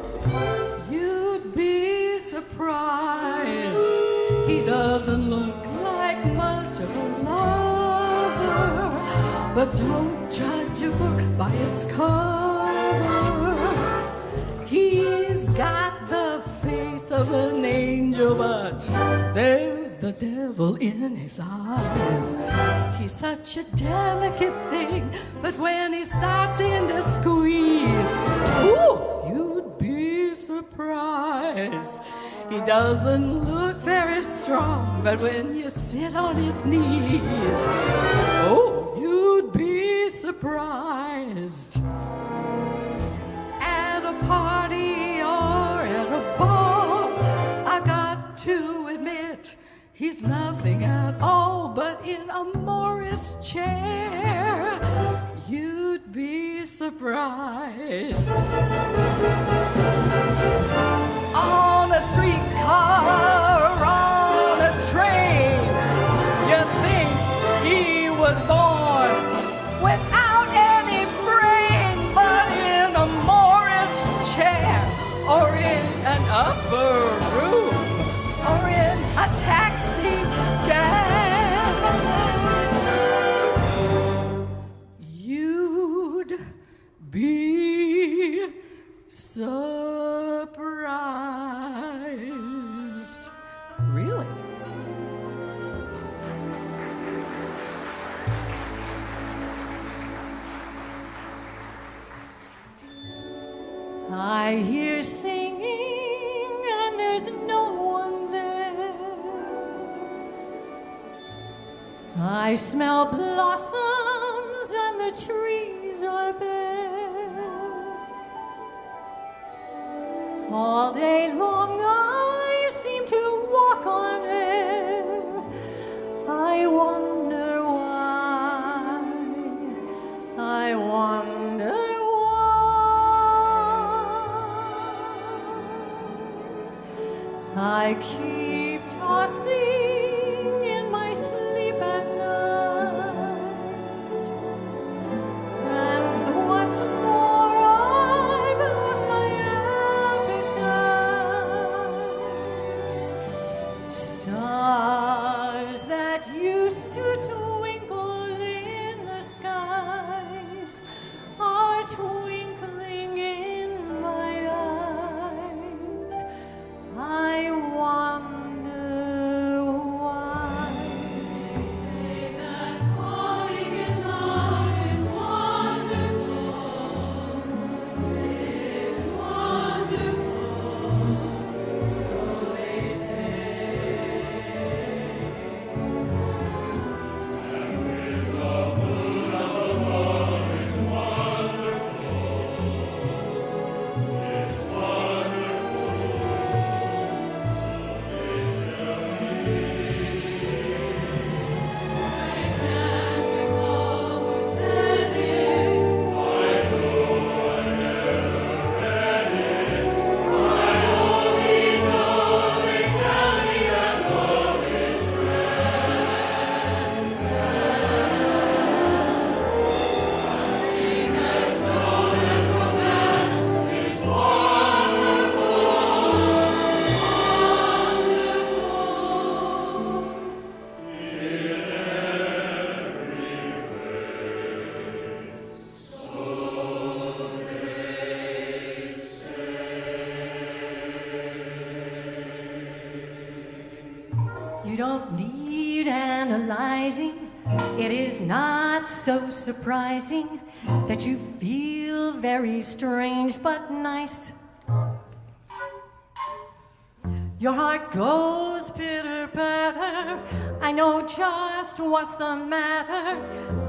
you'd be surprised. He doesn't look like much of a lover, but don't judge a book by its cover. He's got the face of an angel, but there's the devil in his eyes. He's such a delicate thing, but when he starts in to squeeze, ooh, you'd be surprised. He doesn't look very strong, but when you sit on his knees, oh, you'd be surprised. At a party or at a ball, I got to admit, he's nothing at all, but in a Morris chair, you'd be surprised. On a streetcar, on a train, you think he was born without any brain, but in a Morris chair, or in an upper room, or in a taxi cab, you'd be surprised. Really? I hear singing and there's no one there. I smell blossoms and the trees are bare. All day long I seem to walk on air. I wonder why. I wonder I keep tossing in my sleep at night, and what's more, I've lost my appetite. Stars that used to twinkle in the skies are twinkling in my eyes. I wonder why. Say that falling in love is wonderful. It's wonderful. So they say. And with the moon of love is wonderful. It's wonderful. You don't need analyzing. It is not so surprising that you feel very strange but nice. Your heart goes pitter-patter. I know just what's the matter,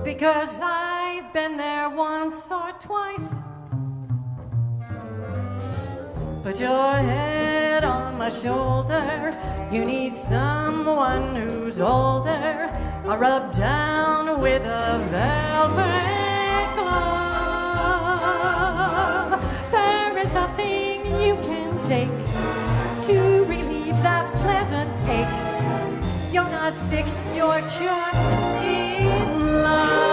because I've been there once or twice. Put your head on my shoulder. You need someone who's older. I rub down with a velvet glove. There is nothing you can take to relieve that pleasant ache. You're not not sick, you're just in love.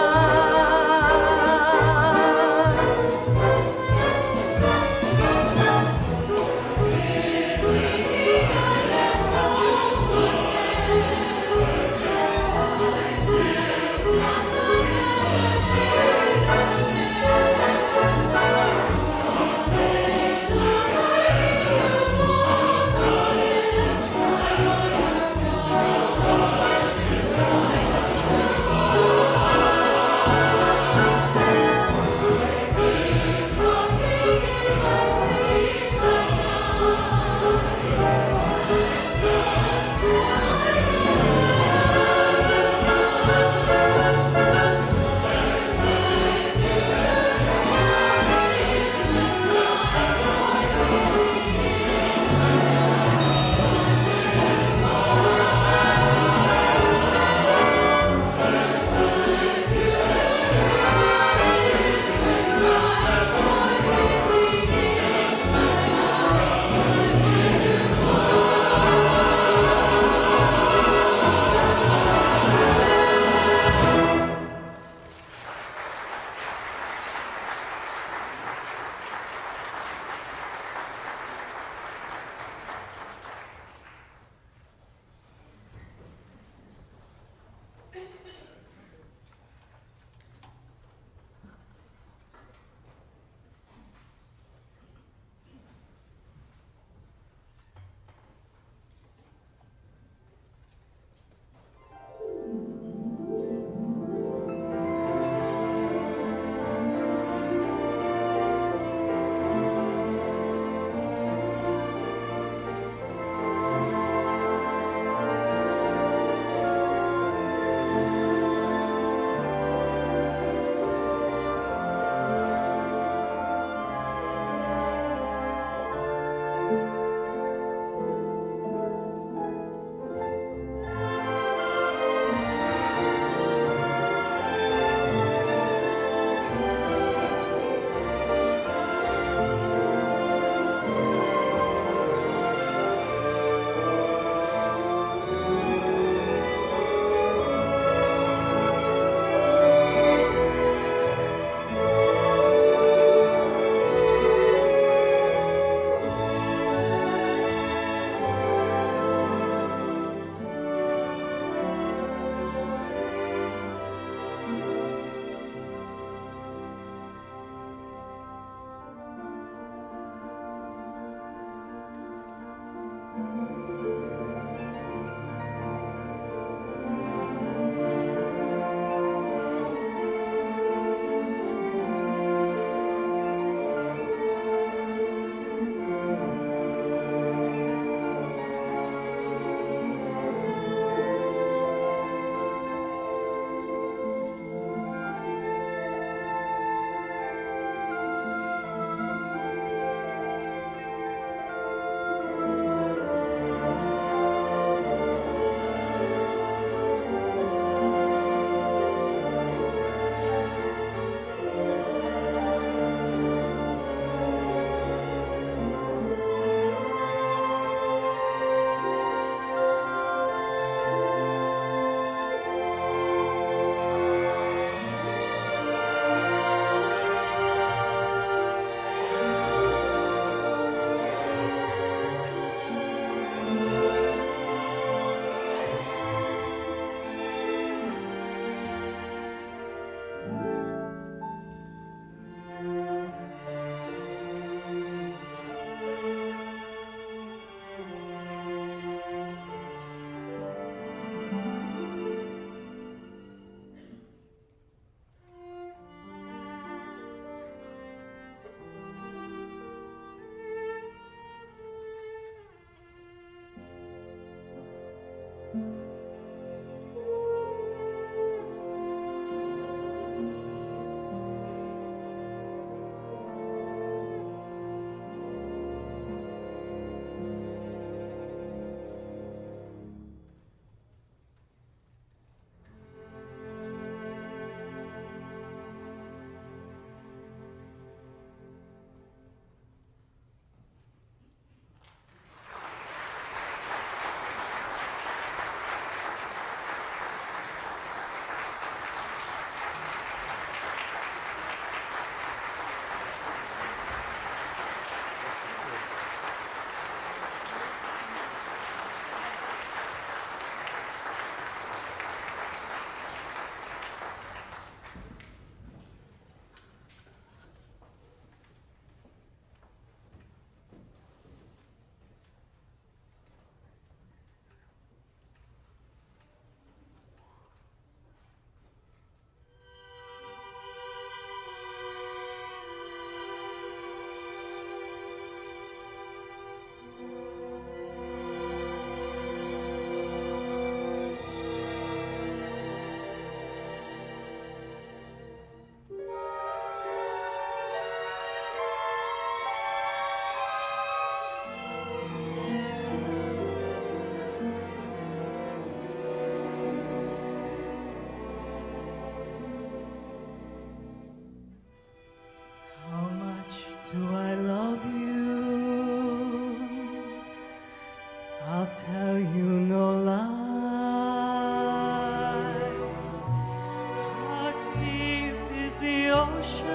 ocean?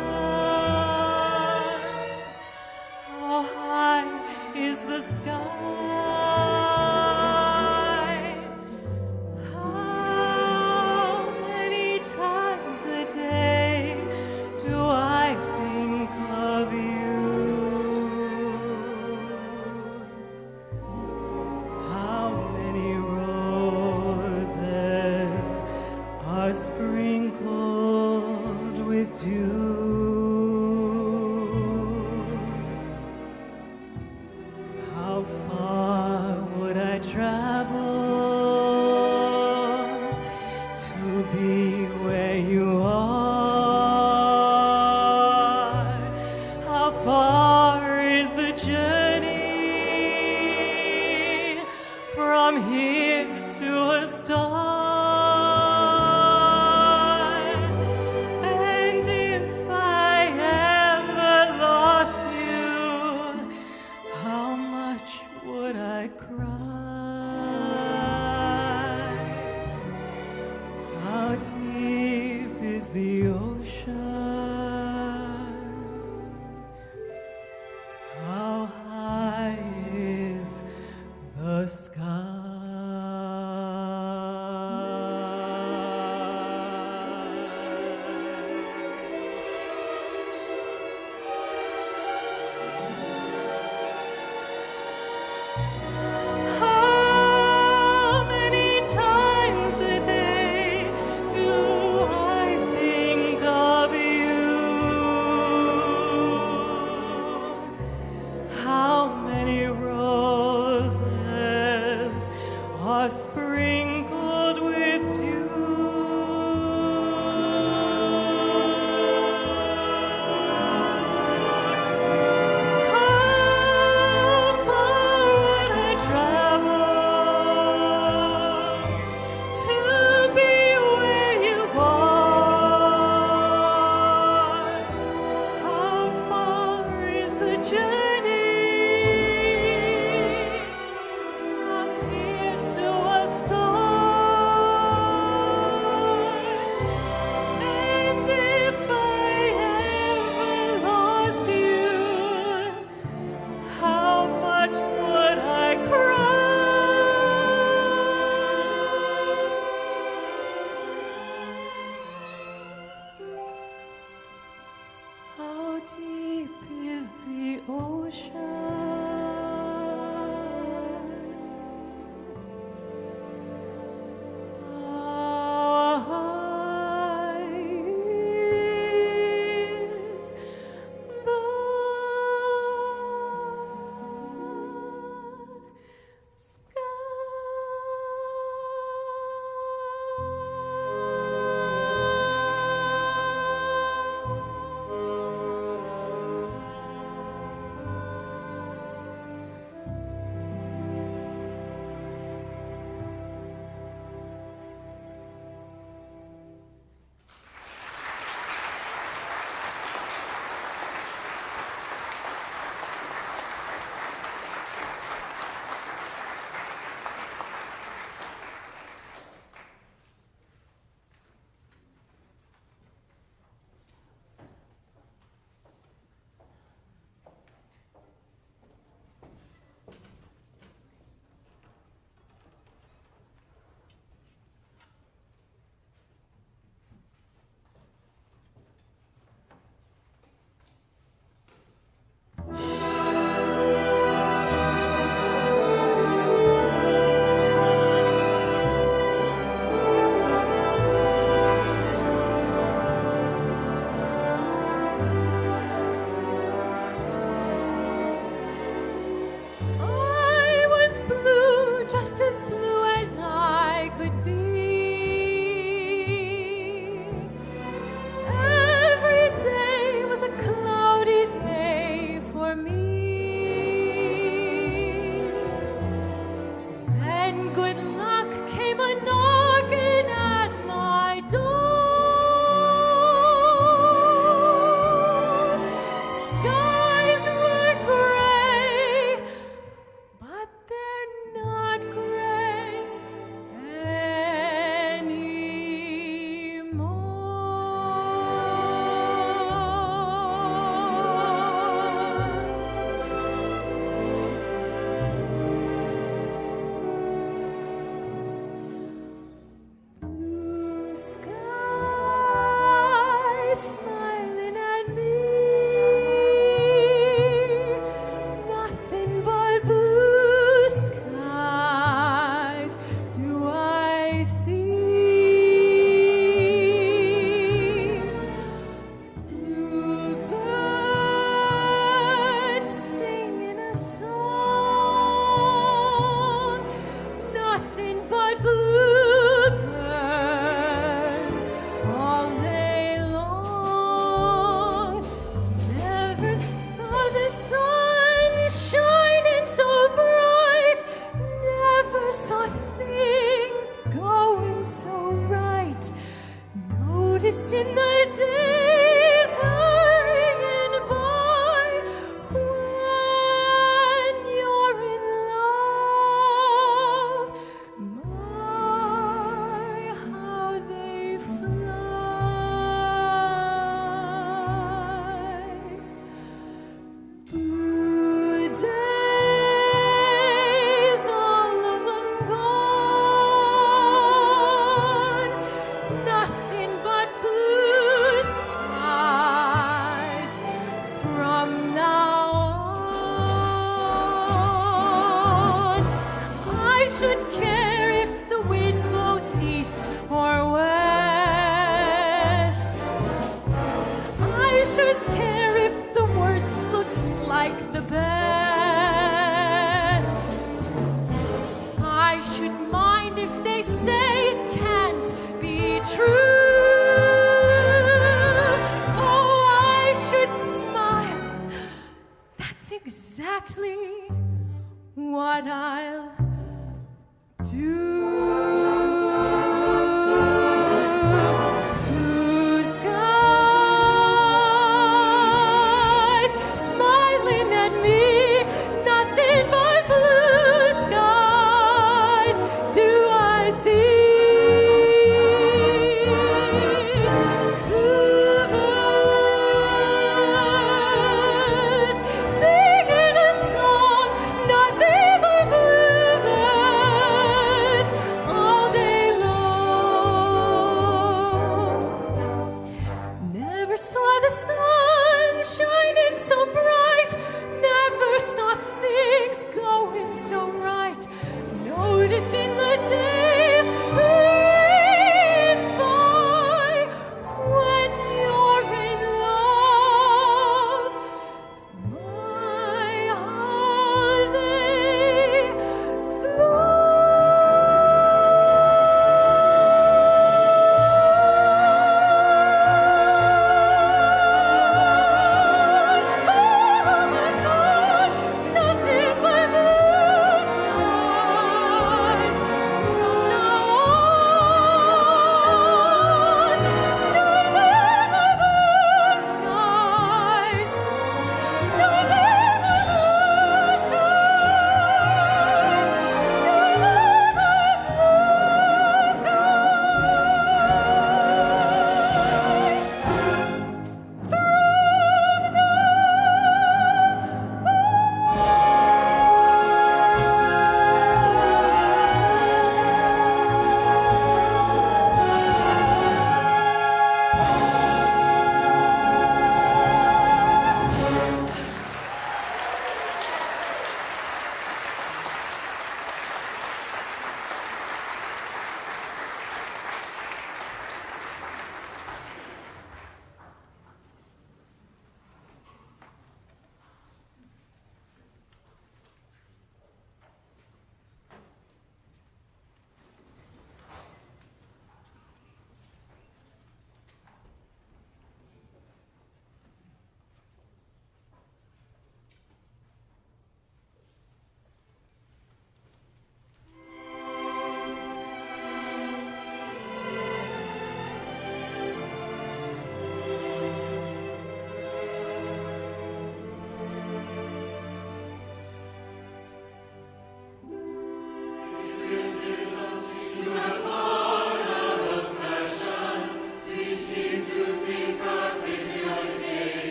How high is the sky? How many times a day do I think of you? How many roses are sprinkled with dew? How far would I travel to be where you are? How far is the journey from here to a star? And if I ever lost you, how much would I cry? How deep is the ocean? How high is the sky? How many times a day do I think of you? How many roses are sprinkled with dew? How far would I travel to be where you are? How far is the journey from here to a star? And if I ever lost you, how much would I cry? How deep is the ocean? How high is the sky? notice in the days hurrying by when you're in love. My, how they fly. Blue days, all of them gone. Nothing but blue skies from now on. I should care if the wind blows east or west. I should care if the worst looks like the best. I should mind if they say it can't be true. Oh, I should smile. That's exactly what I'll do. Blue skies smiling at me, nothing but blue skies do I see.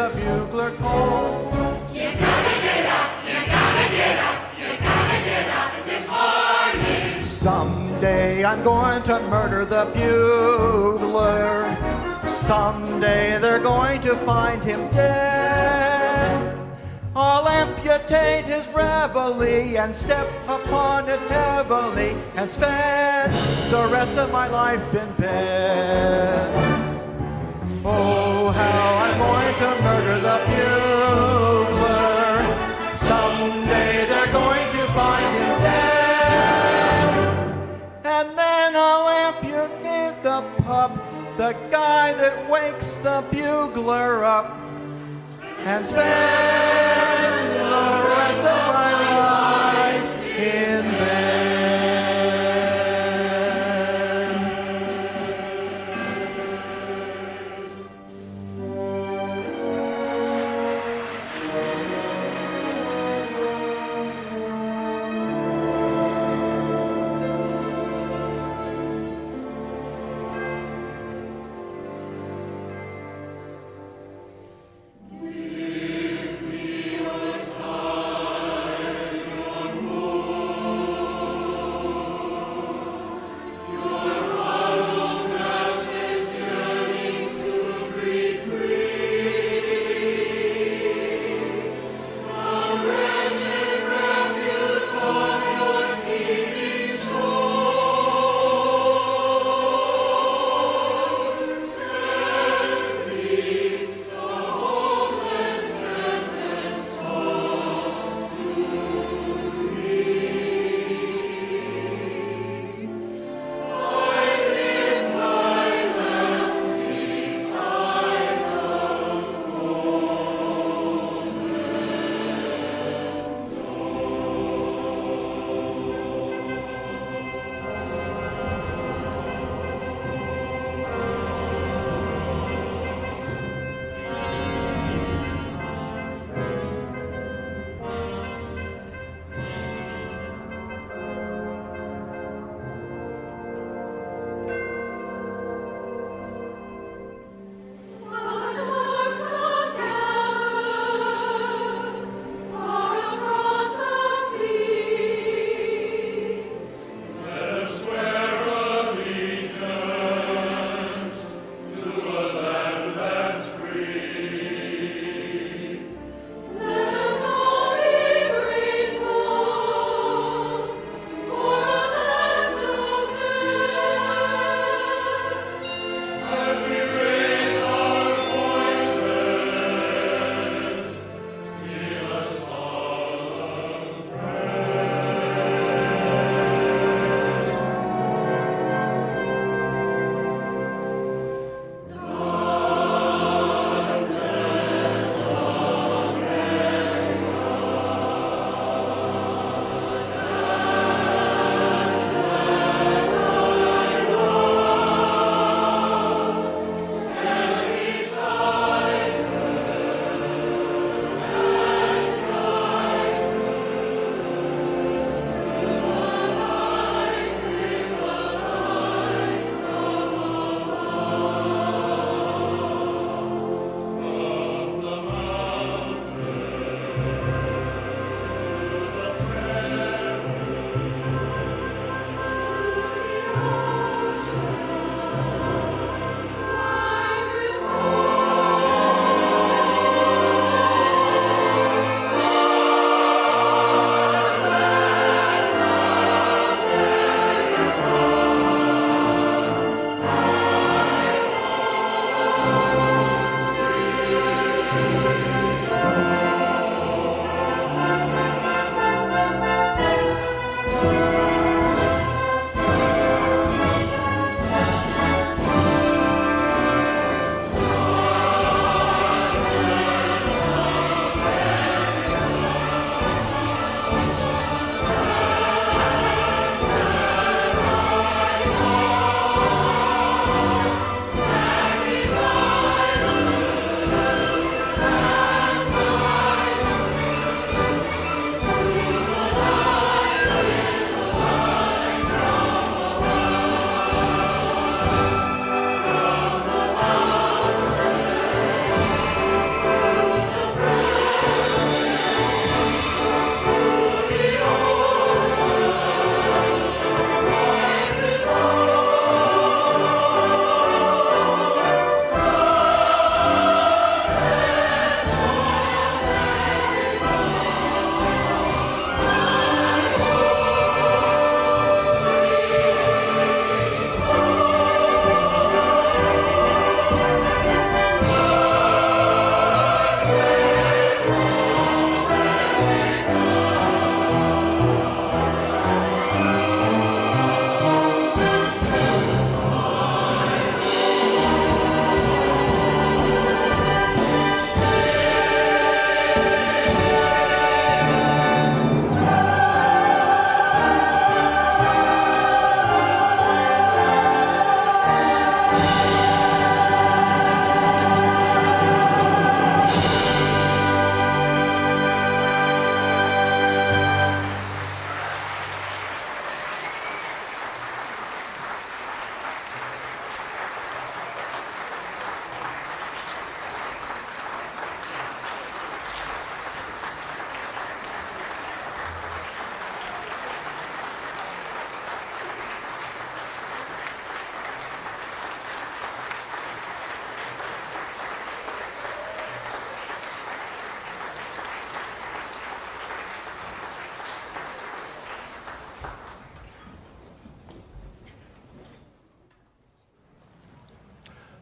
the bugler call. You gotta get up, you gotta get up, you gotta get up this morning. Someday I'm going to murder the bugler. Someday they're going to find him dead. I'll amputate his reveille and step upon it heavily and spend the rest of my life in bed. Oh, how I'm going to murder the bugler. Someday they're going to find him dead. And then I'll amputate the pup, the guy that wakes the bugler up, and spend the rest of my life in bed.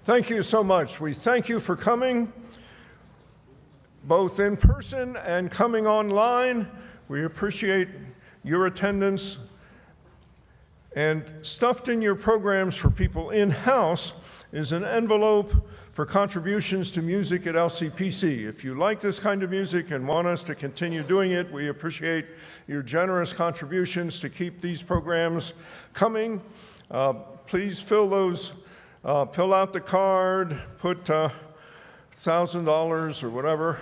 Thank you so much. We thank you for coming, both in person and coming online. We appreciate your attendance. And stuffed in your programs for people in-house is an envelope for contributions to music at LCPC. If you like this kind of music and want us to continue doing it, we appreciate your generous contributions to keep these programs coming. Please fill out the card, put $1,000 or whatever.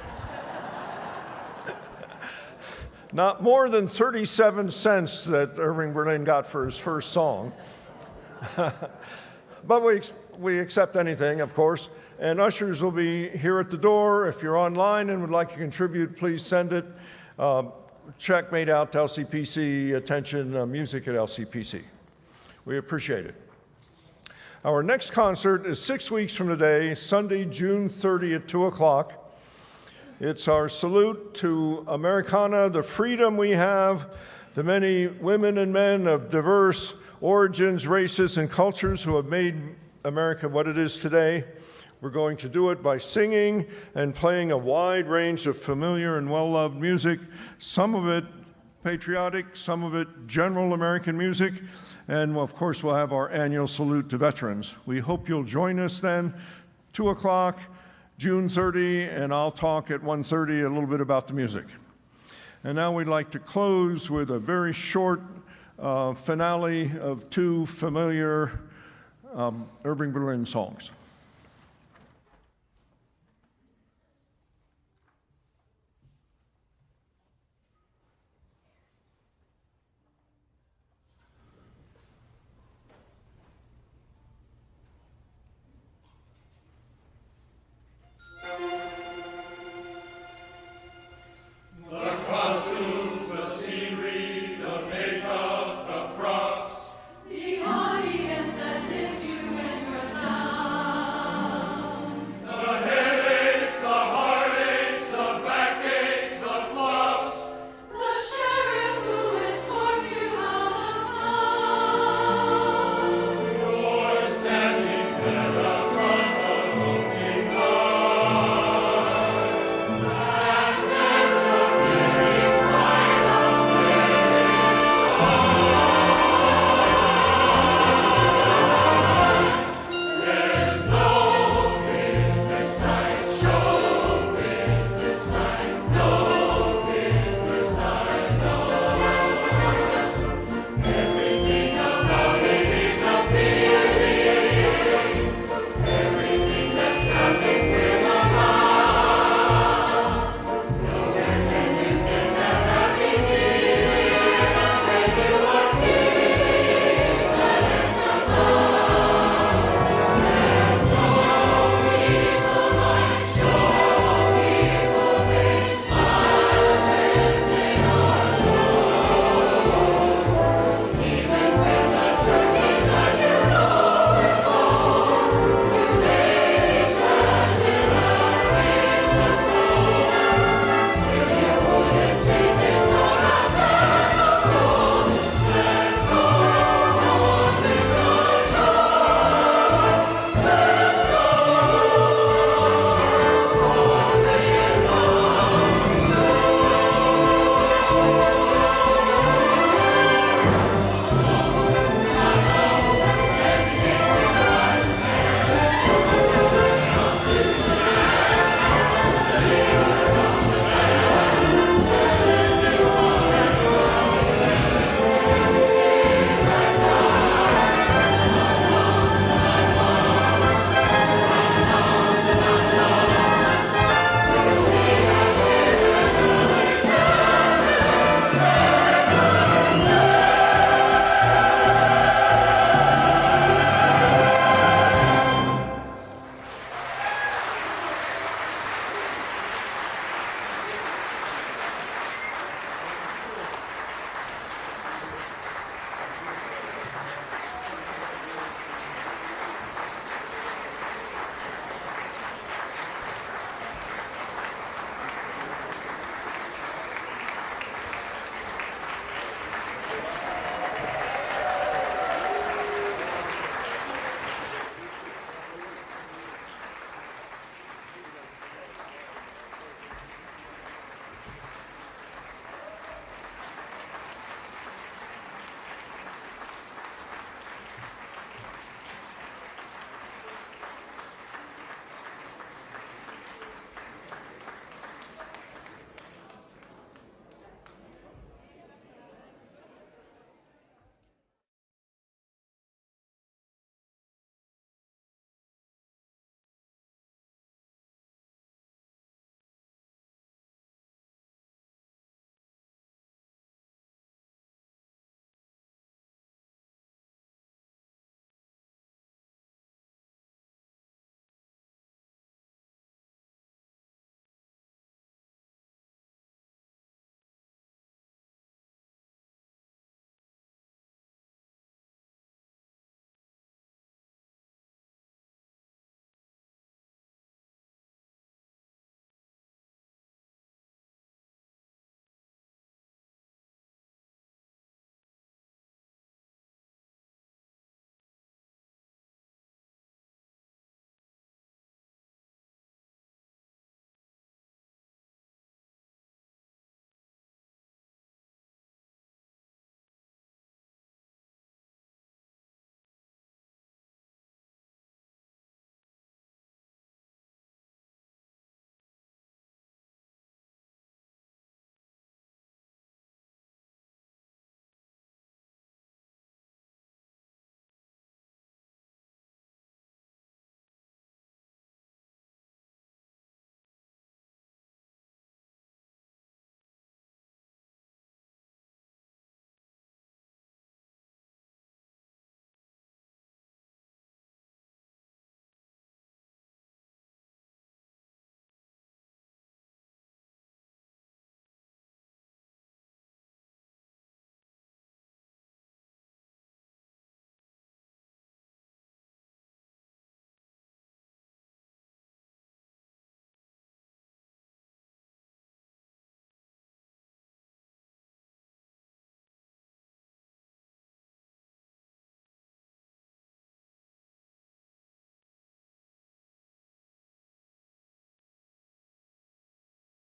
Not more than 37 cents that Irving Berlin got for his first song. But we accept anything, of course. And ushers will be here at the door. If you're online and would like to contribute, please send it. Check made out to LCPC, attention, music at LCPC. We appreciate it. Our next concert is 6 weeks from today, Sunday, June 30 at 2 o'clock. It's our salute to Americana, the freedom we have, the many women and men of diverse origins, races, and cultures who have made America what it is today. We're going to do it by singing and playing a wide range of familiar and well-loved music, some of it patriotic, some of it general American music, and of course we'll have our annual salute to veterans. We hope you'll join us then, 2 o'clock, June 30, and I'll talk at 1:30 a little bit about the music. And now we'd like to close with a very short finale of two familiar Irving Berlin songs.